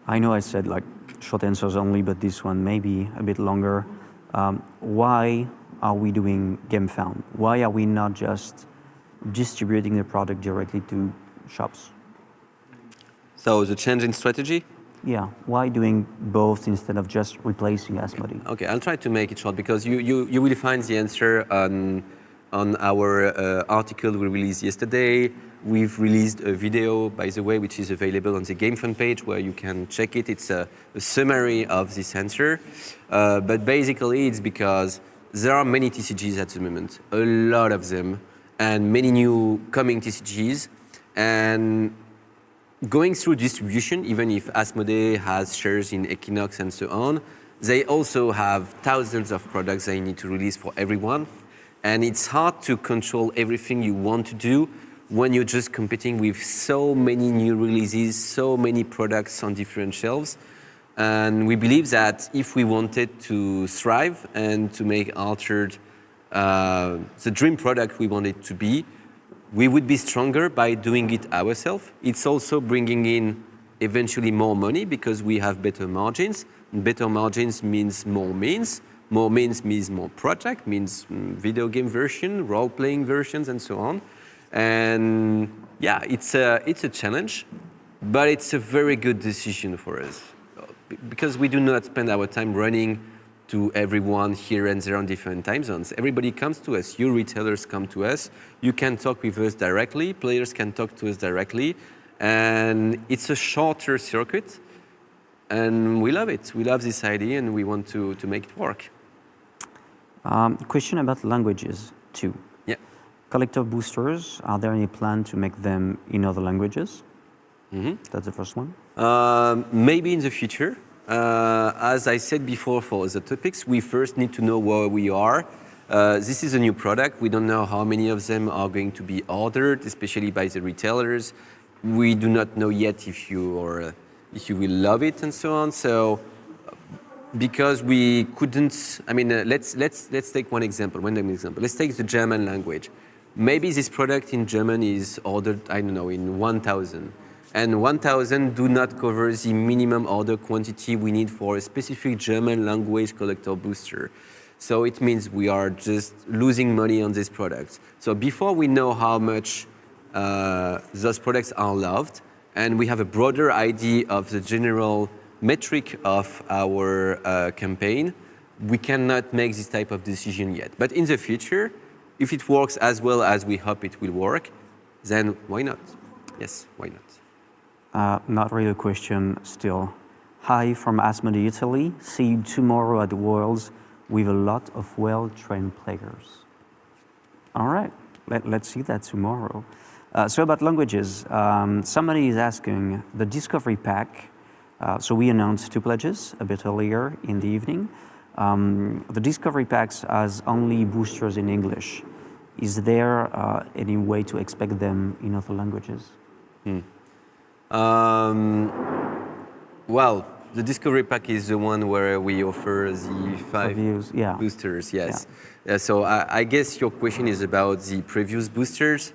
I know I said like short answers only, but this one may be a bit longer. Why are we doing Gamefound? Why are we not just distributing the product directly to shops? So the change in strategy? Yeah, why doing both instead of just replacing Asmodee? Okay, I'll try to make it short because you will find the answer on our article we released yesterday. We've released a video, by the way, which is available on the Gamefound page where you can check it. It's a summary of this answer. But basically, it's because there are many TCGs at the moment, a lot of them, and many new coming TCGs. And going through distribution, even if Asmodee has shares in Equinox and so on, they also have thousands of products they need to release for everyone. And it's hard to control everything you want to do when you're just competing with so many new releases, so many products on different shelves. And we believe that if we wanted to thrive and to make Altered the dream product we want it to be, we would be stronger by doing it ourselves. It's also bringing in eventually more money because we have better margins. Better margins means more means. More means more project, means video game version, role-playing versions, and so on. And yeah, it's a challenge, but it's a very good decision for us because we do not spend our time running to everyone here and there on different time zones. Everybody comes to us. You retailers come to us. You can talk with us directly. Players can talk to us directly. And it's a shorter circuit. And we love it. We love this idea and we want to make it work. Question about languages too. Yeah. Collector boosters, are there any plan to make them in other languages? Mm-hmm. That's the first one. Maybe in the future. As I said before for the topics, we first need to know where we are. This is a new product. We don't know how many of them are going to be ordered, especially by the retailers. We do not know yet if you will love it and so on. So, because we couldn't, I mean, let's take one example. Let's take the German language. Maybe this product in German is ordered, I don't know, in 1,000. And 1,000 do not cover the minimum order quantity we need for a specific German language collector booster. So it means we are just losing money on this product. So before we know how much those products are loved, and we have a broader idea of the general metric of our campaign, we cannot make this type of decision yet. But in the future, if it works as well as we hope it will work, then why not? Yes, why not? Not really a question still. Hi from Asmodee Italy. See you tomorrow at the Worlds with a lot of well-trained players. All right, let's see that tomorrow. So about languages, somebody is asking the Discovery Pack. So we announced 2 pledges a bit earlier in the evening. The Discovery Packs has only boosters in English. Is there any way to expect them in other languages? Well, the Discovery Pack is the one where we offer the 5 Reviews, yeah. boosters, yes. Yeah. So I guess your question is about the previous boosters.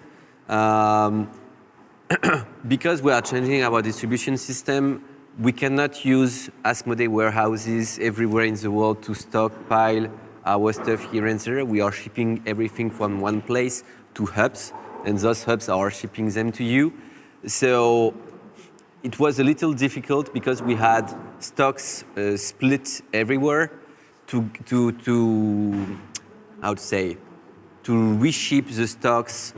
Because we are changing our distribution system, we cannot use Asmodee warehouses everywhere in the world to stockpile our stuff here and there. We are shipping everything from one place to hubs, and those hubs are shipping them to you. So it was a little difficult because we had stocks split everywhere. how to say, to reship the stocks,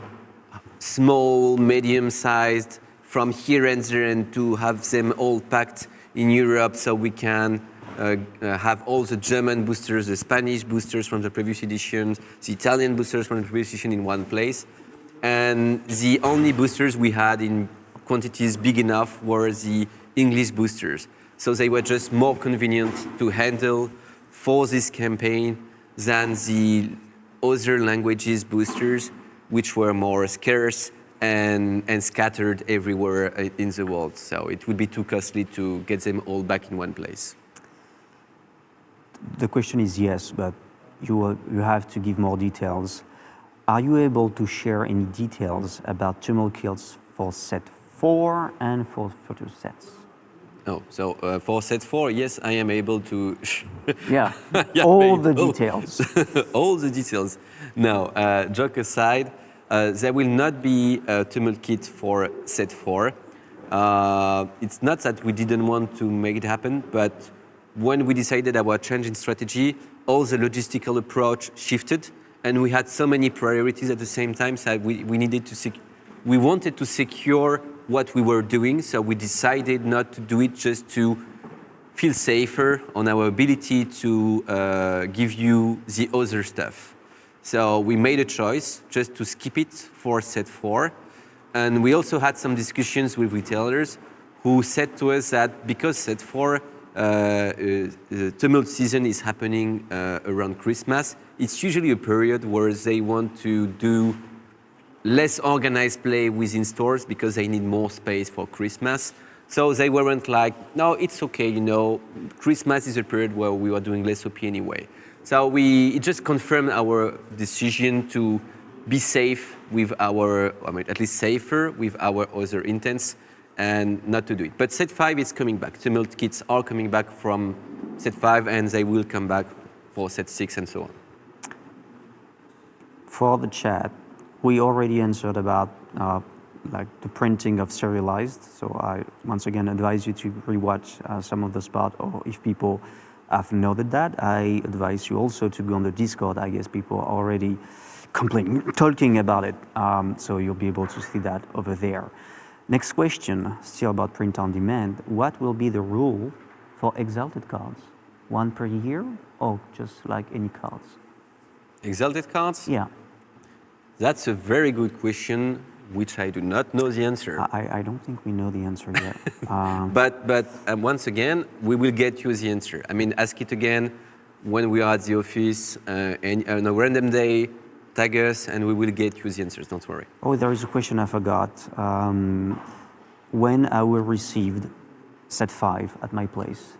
small, medium-sized, from here and there, and to have them all packed in Europe so we can have all the German boosters, the Spanish boosters from the previous editions, the Italian boosters from the previous edition in one place. And the only boosters we had in quantities big enough were the English boosters. So they were just more convenient to handle for this campaign than the other languages boosters, which were more scarce and scattered everywhere in the world. So it would be too costly to get them all back in one place. The question is yes, but you have to give more details. Are you able to share any details about tumult kills for set 4 and for future sets? Oh, so for set 4, yes, I am able to. Yeah, all the details. All the details. No, joke aside, there will not be a tumult kit for set 4. It's not that we didn't want to make it happen, but when we decided our change in strategy, all the logistical approach shifted, and we had so many priorities at the same time, so we wanted to secure what we were doing, so we decided not to do it just to feel safer on our ability to give you the other stuff. So we made a choice just to skip it for set 4. And we also had some discussions with retailers who said to us that because set 4 the tumult season is happening around Christmas, it's usually a period where they want to do less organized play within stores because they need more space for Christmas. So they weren't like, no, it's okay, you know, Christmas is a period where we are doing less OP anyway. So it just confirmed our decision to be safe with our, at least safer with our other intents and not to do it. But set 5 is coming back. Tumult kits are coming back from set 5 and they will come back for set 6 and so on. For the chat, we already answered about like the printing of Serialized. So I once again advise you to rewatch some of the spot, or if people have noted that, I advise you also to go on the Discord. I guess people are already talking about it. So you'll be able to see that over there. Next question, still about print on demand. What will be the rule for Exalted cards? One per year or just like any cards? Exalted cards? Yeah. That's a very good question, which I do not know the answer. I don't think we know the answer yet. But once again, we will get you the answer. I mean, ask it again when we are at the office and on a random day, tag us and we will get you the answers, don't worry. Oh, there is a question I forgot. When I will receive set 5 at my place,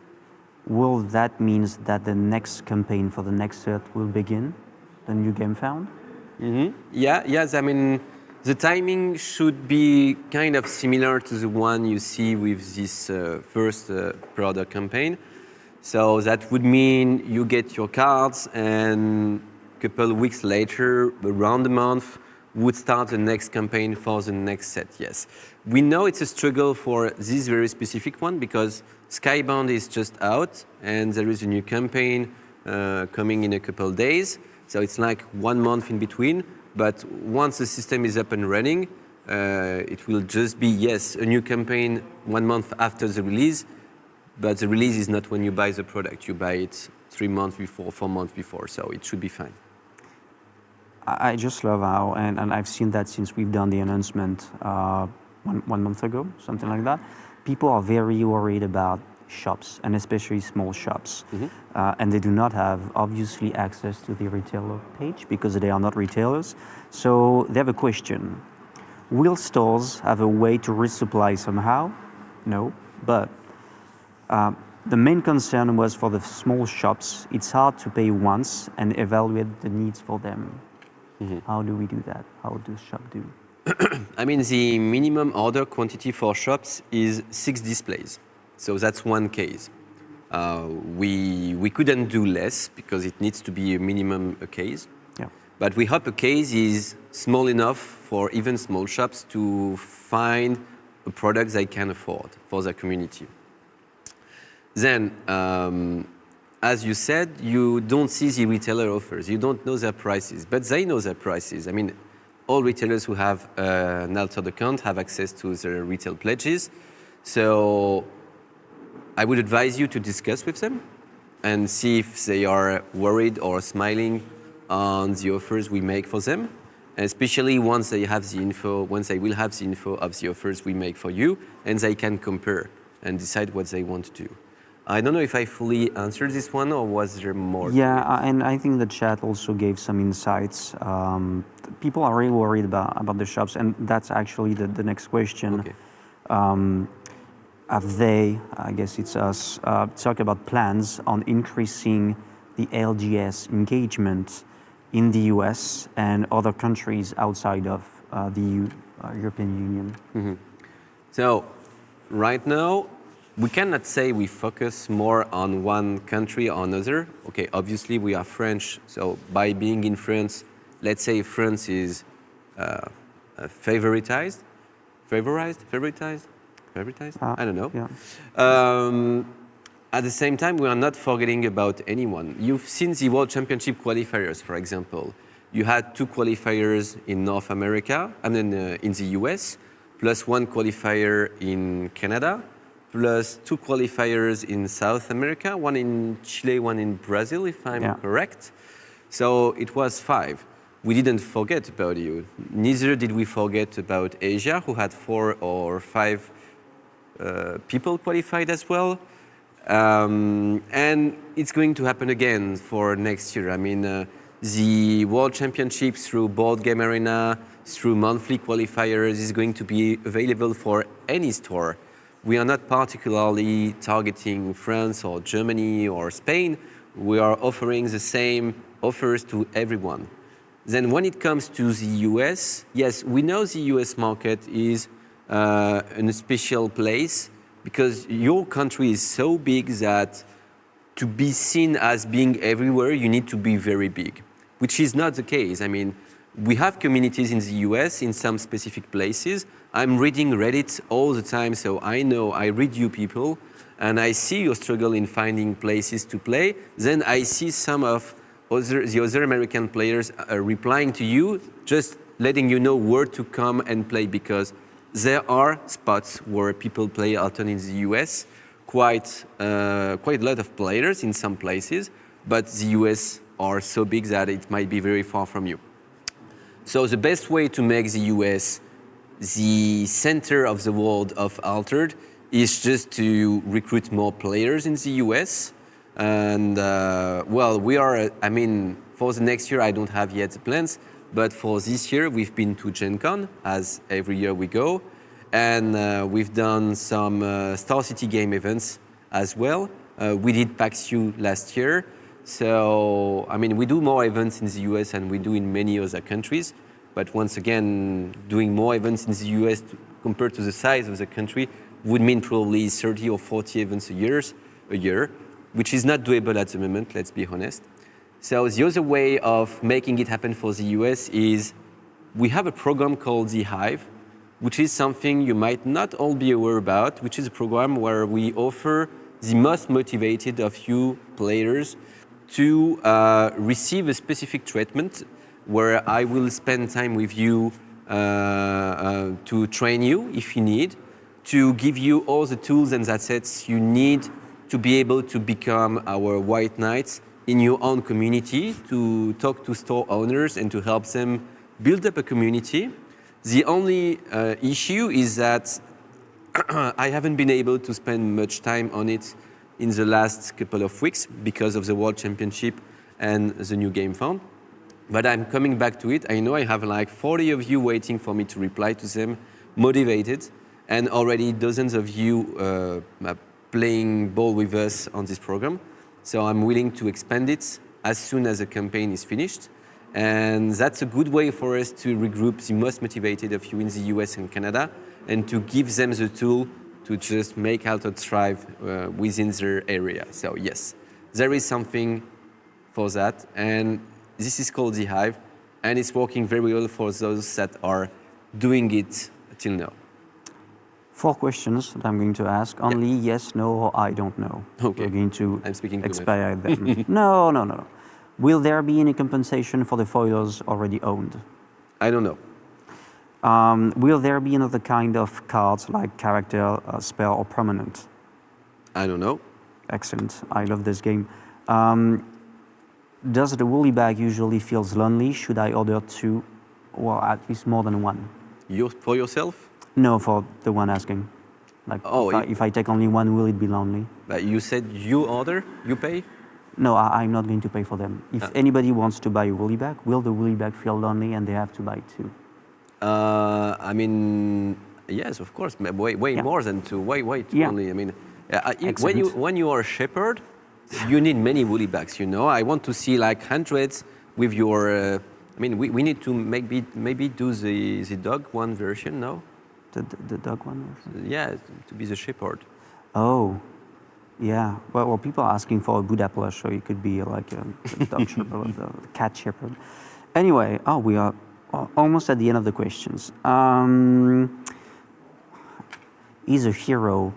will that mean that the next campaign for the next set will begin, the new Gamefound? Mm-hmm. Yeah, yes, I mean, the timing should be kind of similar to the one you see with this first product campaign. So that would mean you get your cards and a couple of weeks later, around a month, would start the next campaign for the next set, yes. We know it's a struggle for this very specific one because Skybound is just out and there is a new campaign coming in a couple of days. So it's like 1 month in between. But once the system is up and running, it will just be, yes, a new campaign 1 month after the release. But the release is not when you buy the product. You buy it 3 months before, 4 months before. So it should be fine. I just love how, and I've seen that since we've done the announcement one month ago, something like that. People are very worried about shops, and especially small shops. Mm-hmm. And they do not have, obviously, access to the retailer page because they are not retailers. So they have a question. Will stores have a way to resupply somehow? No, but the main concern was for the small shops. It's hard to pay once and evaluate the needs for them. Mm-hmm. How do we do that? How does shop do? I mean, the minimum order quantity for shops is 6 displays. So that's one case. We couldn't do less because it needs to be a minimum a case. Yeah. But we hope a case is small enough for even small shops to find a product they can afford for their community. Then as you said, you don't see the retailer offers. You don't know their prices, but they know their prices. I mean, all retailers who have an altered account have access to their retail pledges. So I would advise you to discuss with them and see if they are worried or smiling on the offers we make for them, especially once they have the info, once they will have the info of the offers we make for you, and they can compare and decide what they want to do. I don't know if I fully answered this one, or was there more? Yeah, and I think the chat also gave some insights. People are really worried about the shops, and that's actually the next question. Okay. Have they, I guess it's us, talk about plans on increasing the LGS engagement in the US and other countries outside of the European Union? So right now, we cannot say we focus more on one country or another. Okay, obviously we are French, so by being in France, let's say France is favoritized? I don't know. Yeah. At the same time, we are not forgetting about anyone. You've seen the World Championship qualifiers, for example. You had 2 qualifiers in North America, and then in the US, plus 1 qualifier in Canada, plus 2 qualifiers in South America, 1 in Chile, 1 in Brazil, if I'm correct. So it was 5. We didn't forget about you. Neither did we forget about Asia, who had 4 or 5 people qualified as well. And it's going to happen again for next year. I mean, the World Championships through Board Game Arena, through monthly qualifiers, is going to be available for any store. We are not particularly targeting France or Germany or Spain. We are offering the same offers to everyone. Then when it comes to the US, yes, we know the US market is in a special place because your country is so big that to be seen as being everywhere, you need to be very big, which is not the case. I mean, we have communities in the US in some specific places. I'm reading Reddit all the time, so I know I read you people, and I see your struggle in finding places to play. Then I see some of the other American players replying to you, just letting you know where to come and play, because there are spots where people play Alton in the US, quite a lot of players in some places, but the US are so big that it might be very far from you. So the best way to make the US the center of the world of Altered is just to recruit more players in the US. And well, we are, I mean, for the next year, I don't have yet the plans, but for this year, we've been to Gen Con, as every year we go. And we've done some Star City game events as well. We did PAX U last year. So, I mean, we do more events in the US than we do in many other countries. But once again, doing more events in the US compared to the size of the country would mean probably 30 or 40 events a year, which is not doable at the moment, let's be honest. So the other way of making it happen for the US is we have a program called the Hive, which is something you might not all be aware about, which is a program where we offer the most motivated of you players to receive a specific treatment where I will spend time with you to train you if you need, to give you all the tools and assets you need to be able to become our White Knights in your own community, to talk to store owners and to help them build up a community. The only issue is that I haven't been able to spend much time on it in the last couple of weeks because of the World Championship and the new Gamefound. But I'm coming back to it. I know I have like 40 of you waiting for me to reply to them, motivated, and already dozens of you playing ball with us on this program. So I'm willing to expand it as soon as the campaign is finished. And that's a good way for us to regroup the most motivated of you in the US and Canada and to give them the tool to just make Altered thrive within their area. So yes, there is something for that. And this is called the Hive. And it's working very well for those that are doing it till now. 4 questions that I'm going to ask. Only yes, no, or I don't know. Okay. We're going to I'm speaking too much. expedite them. No. Will there be any compensation for the foilers already owned? I don't know. Will there be another kind of cards like character, spell, or permanent? I don't know. Excellent. I love this game. Does the woolly bag usually feels lonely? Should I order 2, or at least more than 1? For yourself? No, for the one asking. Like, if I take only 1, will it be lonely? But you said you order, you pay? No, I'm not going to pay for them. If anybody wants to buy a woolly bag, will the woolly bag feel lonely and they have to buy 2? I mean, yes, of course, way more than 2. Way too only. I mean, when you are a shepherd, you need many woolly bags. I want to see like hundreds with your. I mean, we need to maybe do the dog one version, no? The dog one version? Yeah, to be the shepherd. Oh, yeah. Well, people are asking for a Buddha plush, so it could be like a dog shepherd, a cat shepherd. Anyway, we are almost at the end of the questions. Is a hero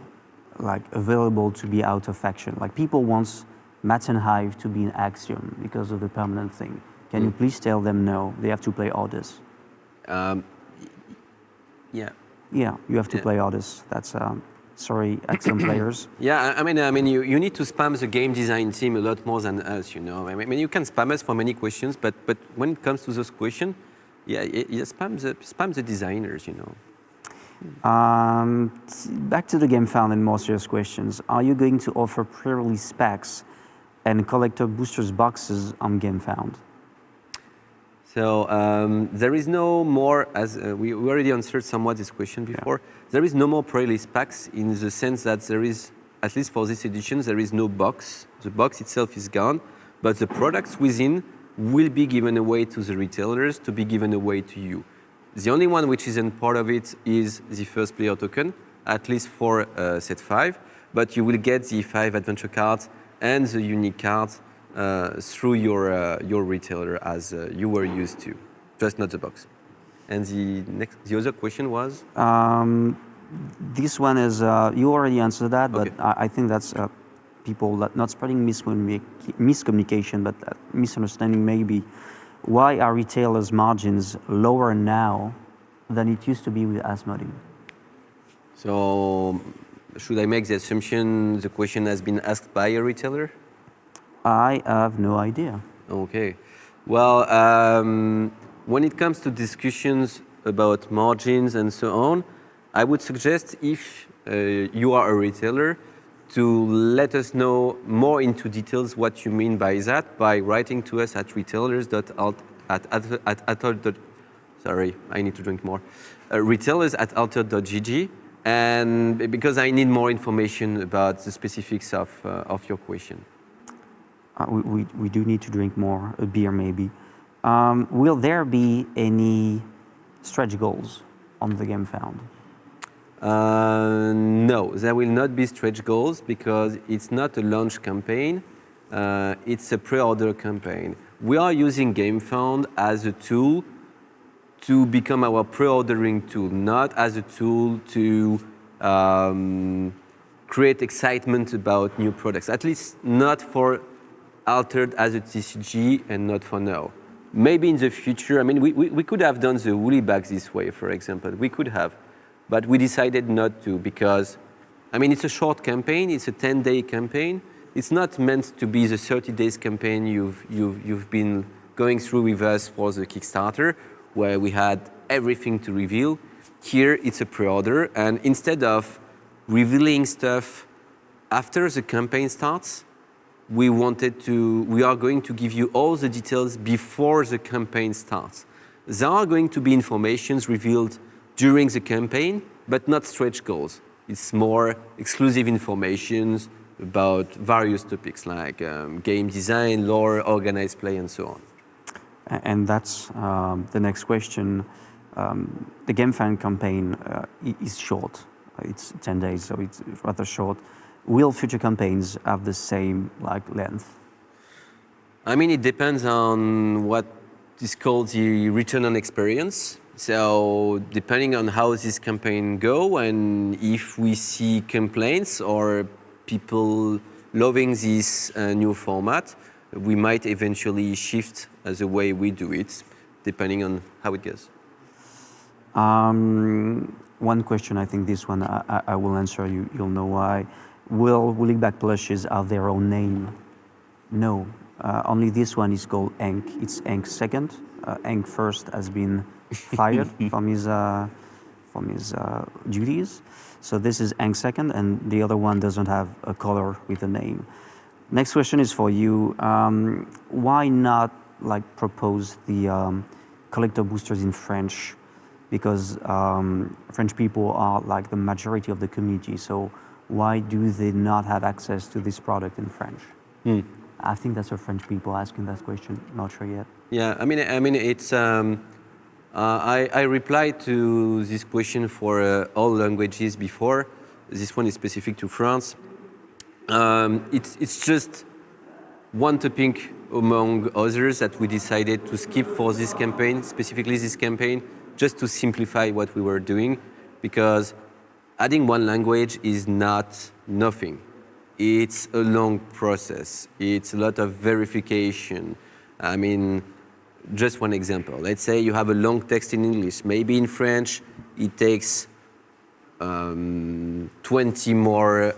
like available to be out of faction? Like people want Matt and Hive to be an axiom because of the permanent thing. Can you please tell them no? They have to play orders. Yeah. Yeah, you have to play orders. That's sorry, axiom players. Yeah, I mean, you need to spam the game design team a lot more than us. I mean, you can spam us for many questions, but when it comes to those questions, spam the designers. Back to the Gamefound and more serious questions. Are you going to offer pre-release packs and collector boosters boxes on Gamefound? So there is no more, as we already answered somewhat this question before, there is no more pre-release packs in the sense that there is, at least for this edition, there is no box. The box itself is gone, but the products within will be given away to the retailers to be given away to you. The only one which isn't part of it is the first player token, at least for set 5, but you will get the 5 adventure cards and the unique cards through your retailer as you were used to, just not the box. And the other question was? This one is, you already answered that, but Okay. I think that's people not spreading miscommunication, but misunderstanding maybe. Why are retailers' margins lower now than it used to be with Asmodee? So should I make the assumption the question has been asked by a retailer? I have no idea. Okay. Well, when it comes to discussions about margins and so on, I would suggest if you are a retailer to let us know more into details what you mean by that by writing to us at retailers@altered.gg, and because I need more information about the specifics of your question. We do need to drink more, a beer maybe. Will there be any stretch goals on the Gamefound? No, there will not be stretch goals because it's not a launch campaign. It's a pre-order campaign. We are using Gamefound as a tool to become our pre-ordering tool, not as a tool to create excitement about new products. At least not for Altered as a TCG and not for now. Maybe in the future, I mean, we could have done the woolly bags this way, for example. We could have, but we decided not to because, I mean, it's a short campaign. It's a 10-day campaign. It's not meant to be the 30 days campaign you've been going through with us for the Kickstarter, where we had everything to reveal. Here, it's a pre-order, and instead of revealing stuff after the campaign starts, we are going to give you all the details before the campaign starts. There are going to be informations revealed during the campaign, but not stretch goals. It's more exclusive informations about various topics like game design, lore, organized play, and so on. And that's the next question. The Gamefound campaign is short. It's 10 days, so it's rather short. Will future campaigns have the same length? I mean, it depends on what is called the return on experience. So depending on how this campaign go and if we see complaints or people loving this new format, we might eventually shift the way we do it, depending on how it goes. One question, I think this one I will answer, you'll know why. Will Woollyback plushes have their own name? No, only this one is called Hank. It's Hank second. Hank first has been fired from his duties. So this is Hank second, and the other one doesn't have a color with a name. Next question is for you. Why not like propose the collector boosters in French? Because French people are like the majority of the community. So why do they not have access to this product in French? I think that's what French people asking that question. Not sure yet. Yeah, I mean, it's. I replied to this question for all languages before. This one is specific to France. It's just one topic among others that we decided to skip for this campaign, specifically this campaign, just to simplify what we were doing, because adding one language is not nothing. It's a long process. It's a lot of verification. I mean, just one example. Let's say you have a long text in English. Maybe in French, it takes 20 more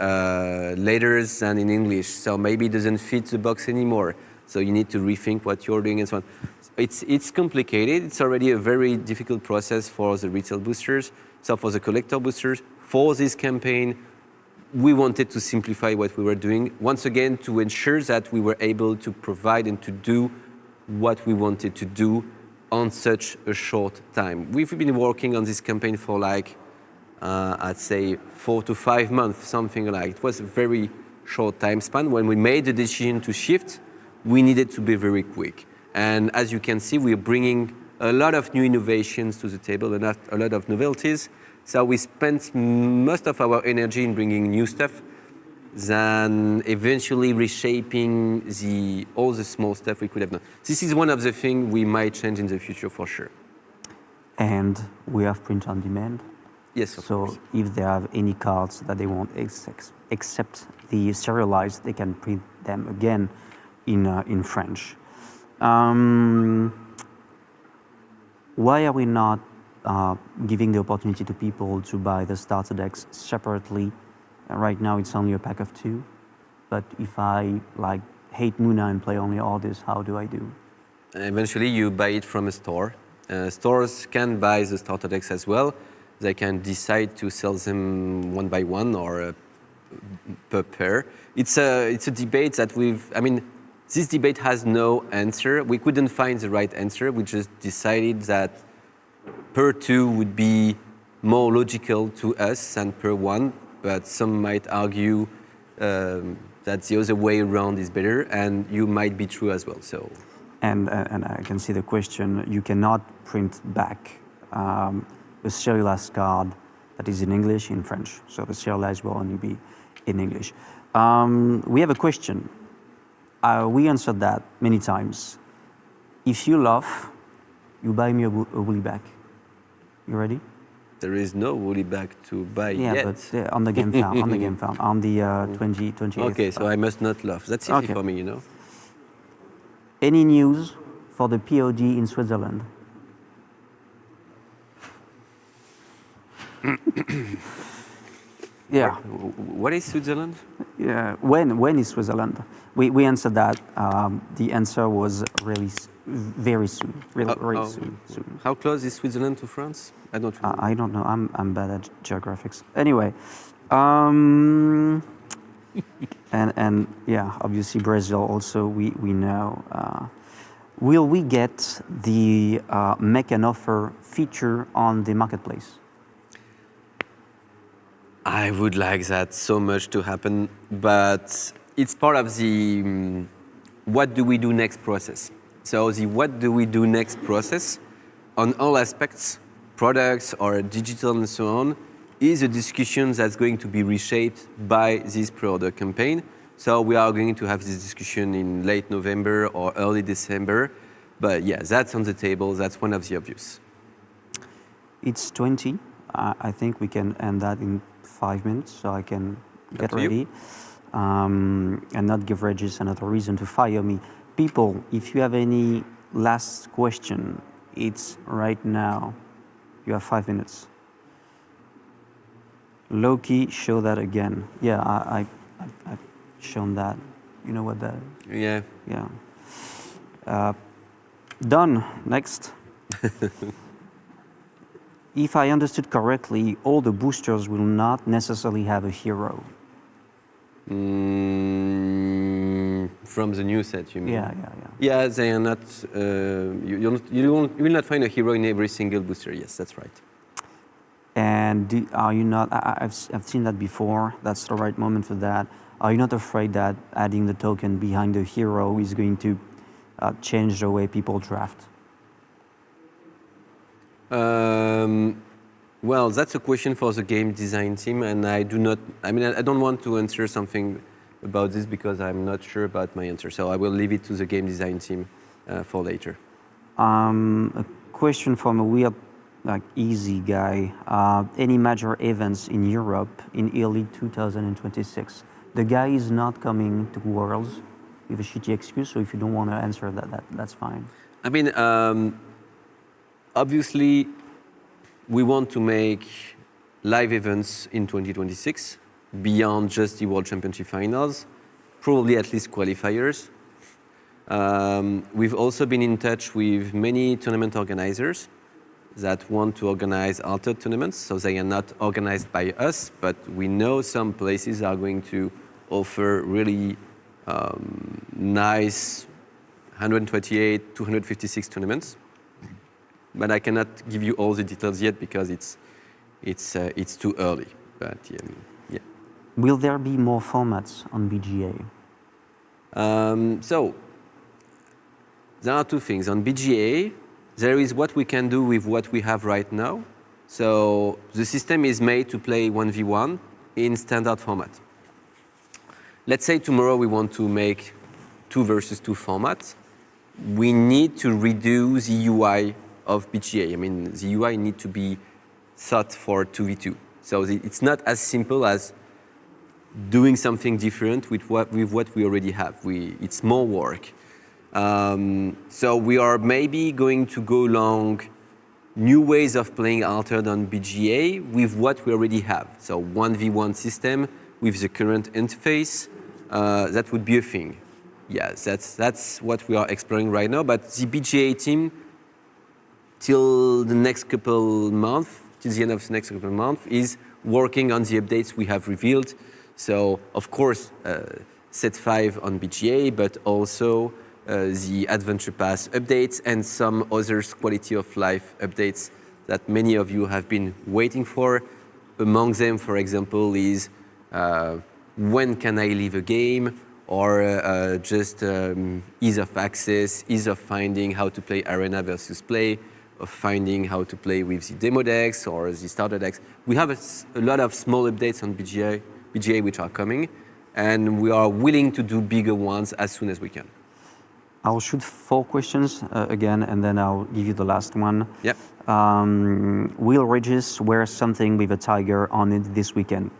letters than in English. So maybe it doesn't fit the box anymore. So you need to rethink what you're doing and so on. It's complicated. It's already a very difficult process for the retail boosters. So for the collector boosters, for this campaign, we wanted to simplify what we were doing, once again, to ensure that we were able to provide and to do what we wanted to do on such a short time. We've been working on this campaign for like, I'd say 4 to 5 months, something like. It was a very short time span. When we made the decision to shift, we needed to be very quick. And as you can see, we're bringing a lot of new innovations to the table, and a lot of novelties. So we spent most of our energy in bringing new stuff than eventually reshaping all the small stuff we could have done. This is one of the things we might change in the future for sure. And we have print on demand. Yes, of so course. If they have any cards that they won't accept the serialized, they can print them again in French. Why are we not giving the opportunity to people to buy the starter decks separately? Right now it's only a pack of 2, but if I like hate Muna and play only all this, how do I do? Eventually you buy it from a store. Stores can buy the starter decks as well. They can decide to sell them one by one or per pair. It's a debate that this debate has no answer. We couldn't find the right answer. We just decided that per 2 would be more logical to us than per 1, but some might argue that the other way around is better, and you might be true as well. So, and I can see the question. You cannot print back a serialized card that is in English in French. So the serialized will only be in English. We have a question. We answered that many times. If you laugh, you buy me a Woollyback. You ready? There is no Woollyback to buy yet. Yeah, but on the Gamefound, on the 28th. Okay, so I must not laugh. That's easy for me, you know. Any news for the POD in Switzerland? Yeah. What is Switzerland? Yeah. When is Switzerland? We answered that. The answer was really very soon. Really soon. How close is Switzerland to France? I don't know. I don't know. I'm bad at geographics. Anyway, and yeah, obviously Brazil also we know. Will we get the make an offer feature on the marketplace? I would like that so much to happen, but it's part of the what do we do next process. So the what do we do next process on all aspects, products or digital and so on, is a discussion that's going to be reshaped by this pre-order campaign. So we are going to have this discussion in late November or early December. But yeah, that's on the table. That's one of the obvious. It's 20. I think we can end that in 5 minutes, so I can get to you. ready and not give Regis another reason to fire me. People, if you have any last question, it's right now. You have 5 minutes. Loki, show that again. Yeah, I've shown that. You know what that is? Yeah. Yeah. Done. Next. If I understood correctly, all the boosters will not necessarily have a hero. From the new set, you mean? Yeah. Yeah, they are not. You will not find a hero in every single booster. Yes, that's right. And are you not? I've seen that before. That's the right moment for that. Are you not afraid that adding the token behind the hero is going to change the way people draft? Well, that's a question for the game design team, and I don't want to answer something about this because I'm not sure about my answer. So I will leave it to the game design team for later. A question from a weird, easy guy. Any major events in Europe in early 2026? The guy is not coming to Worlds with a shitty excuse, so if you don't want to answer that's fine. I mean, obviously, we want to make live events in 2026 beyond just the World Championship finals, probably at least qualifiers. We've also been in touch with many tournament organizers that want to organize altered tournaments, so they are not organized by us, but we know some places are going to offer really nice 128, 256 tournaments. But I cannot give you all the details yet because it's too early. But yeah. Will there be more formats on BGA? So there are two things. On BGA, there is what we can do with what we have right now. So the system is made to play 1v1 in standard format. Let's say tomorrow we want to make 2 versus 2 formats. We need to redo the UI of BGA. I mean, the UI need to be thought for 2v2. So it's not as simple as doing something different with what we already have. It's more work. So we are maybe going to go along new ways of playing Altered on BGA with what we already have. So 1v1 system with the current interface, that would be a thing. Yes, that's what we are exploring right now. But the BGA team, till the next couple months, till the end of the next couple of months, is working on the updates we have revealed. So, of course, set 5 on BGA, but also the Adventure Pass updates and some other quality of life updates that many of you have been waiting for. Among them, for example, is when can I leave a game, or just ease of access, ease of finding how to play Arena versus Play, of finding how to play with the demo decks or the starter decks. We have a lot of small updates on BGA which are coming, and we are willing to do bigger ones as soon as we can. I'll shoot 4 questions again, and then I'll give you the last one. Yep. Will Regis wear something with a tiger on it this weekend?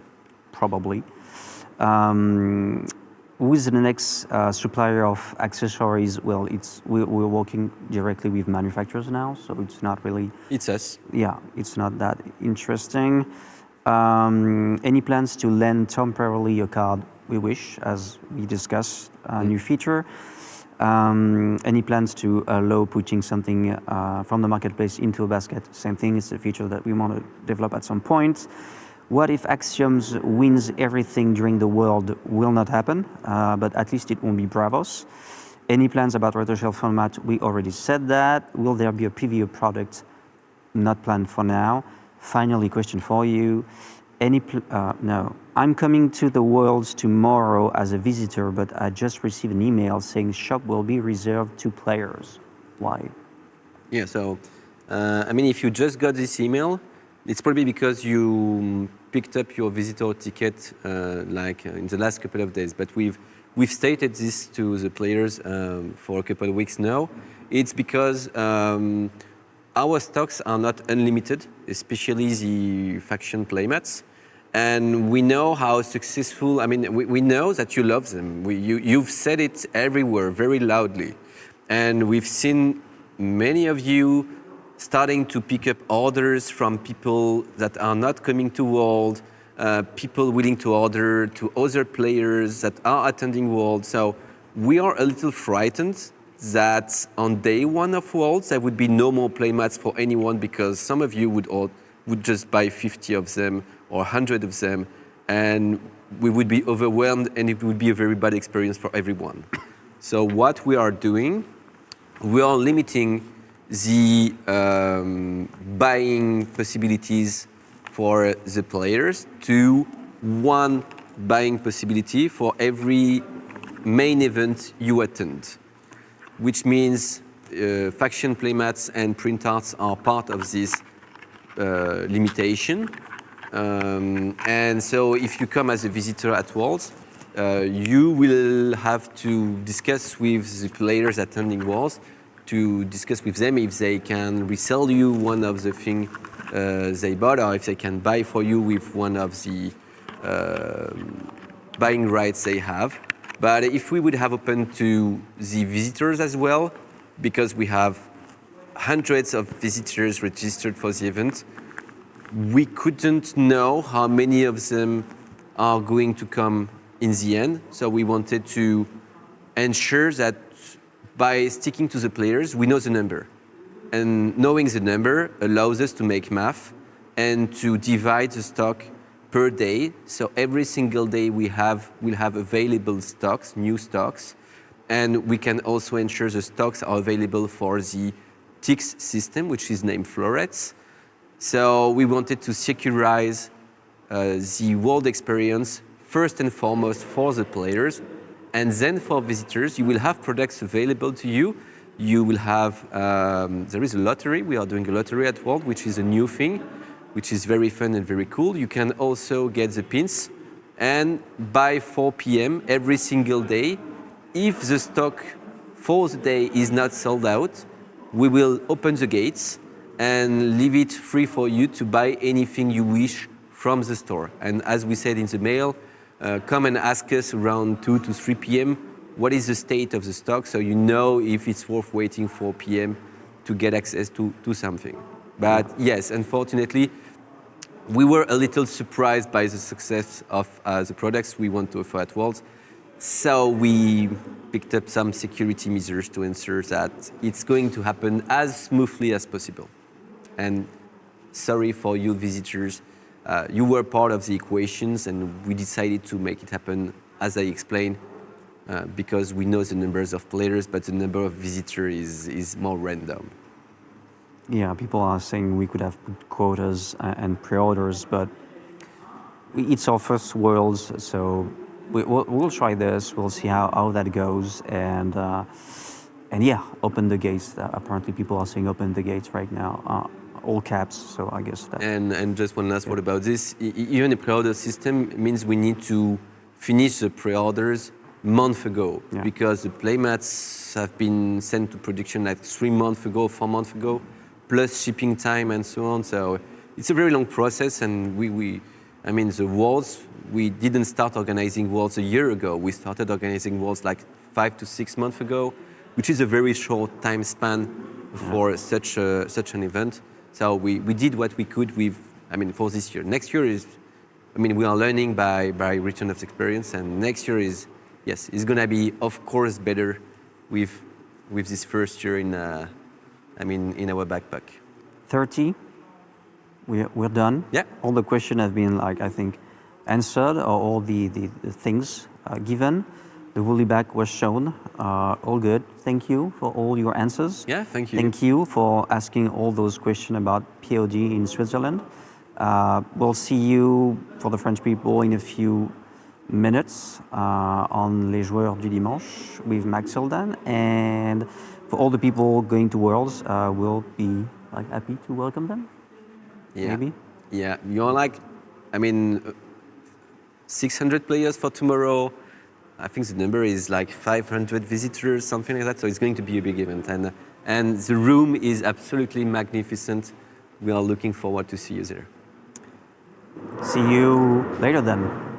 Probably. Who is the next supplier of accessories? Well, we're working directly with manufacturers now, so it's not really... It's us. Yeah, it's not that interesting. Any plans to lend temporarily a card? We wish, as we discussed, a new feature. Any plans to allow putting something from the marketplace into a basket? Same thing, it's a feature that we want to develop at some point. What if Axioms wins everything during the world? Will not happen, but at least it won't be Bravos. Any plans about Retro Shelf format? We already said that. Will there be a PVO product? Not planned for now. Finally, question for you. No. I'm coming to the Worlds tomorrow as a visitor, but I just received an email saying shop will be reserved to players. Why? Yeah, so, if you just got this email, it's probably because you picked up your visitor ticket in the last couple of days. But we've stated this to the players for a couple of weeks now. It's because our stocks are not unlimited. especially the faction playmats. And we know how successful, I mean, we know that you love them. You've said it everywhere very loudly. And we've seen many of you starting to pick up orders from people that are not coming to World, people willing to order to other players that are attending World. So we are a little frightened that on day one of Worlds, there would be no more playmats for anyone because some of you would just buy 50 of them or 100 of them, and we would be overwhelmed and it would be a very bad experience for everyone. So what we are doing, we are limiting the buying possibilities for the players to one buying possibility for every main event you attend, which means faction playmats and printarts are part of this limitation. And so if you come as a visitor at Worlds, you will have to discuss with the players attending Worlds, to discuss with them if they can resell you one of the things they bought, or if they can buy for you with one of the buying rights they have. But if we would have open to the visitors as well, because we have hundreds of visitors registered for the event, we couldn't know how many of them are going to come in the end. So we wanted to ensure that by sticking to the players, we know the number. And knowing the number allows us to make math and to divide the stock per day. So every single day we'll have available stocks, new stocks, and we can also ensure the stocks are available for the TIX system, which is named Florets. So we wanted to securize the world experience first and foremost for the players, and then for visitors, you will have products available to you. You will have, there is a lottery. We are doing a lottery at World, which is a new thing, which is very fun and very cool. You can also get the pins, and by 4 p.m. every single day, if the stock for the day is not sold out, we will open the gates and leave it free for you to buy anything you wish from the store. And as we said in the mail, come and ask us around 2 to 3 p.m. what is the state of the stock, so you know if it's worth waiting 4 p.m. to get access to something. But yes, unfortunately, we were a little surprised by the success of the products we want to offer at Worlds. So we picked up some security measures to ensure that it's going to happen as smoothly as possible. And sorry for you visitors, you were part of the equations, and we decided to make it happen as I explained, because we know the numbers of players, but the number of visitors is more random. Yeah, people are saying we could have put quotas and pre-orders, but it's our first Worlds, so we'll try this. We'll see how that goes, and yeah, open the gates. Apparently, people are saying open the gates right now, all caps. So I guess that. And just one last word about this. Even the pre-order system means we need to finish the pre-orders month ago, because the playmats have been sent to production like 3 months ago, 4 months ago, plus shipping time and so on. So it's a very long process, and I mean, the Worlds, we didn't start organizing Worlds a year ago. We started organizing Worlds like 5 to 6 months ago, which is a very short time span for such an event. So we did what we could for this year. Next year is, we are learning by return of experience, and next year is gonna be, of course, better with this first year in our backpack. 30, we're done. Yeah. All the questions have been, I think, answered, or all the things given. The woolly bag was shown. All good. Thank you for all your answers. Yeah, thank you. Thank you for asking all those questions about POD in Switzerland. We'll see you, for the French people, in a few minutes on Les Joueurs du Dimanche with Max Hildan. And for all the people going to Worlds, we'll be happy to welcome them. Yeah. Maybe. Yeah, you're 600 players for tomorrow. I think the number is 500 visitors, something like that. So it's going to be a big event, and the room is absolutely magnificent. We are looking forward to see you there. See you later then.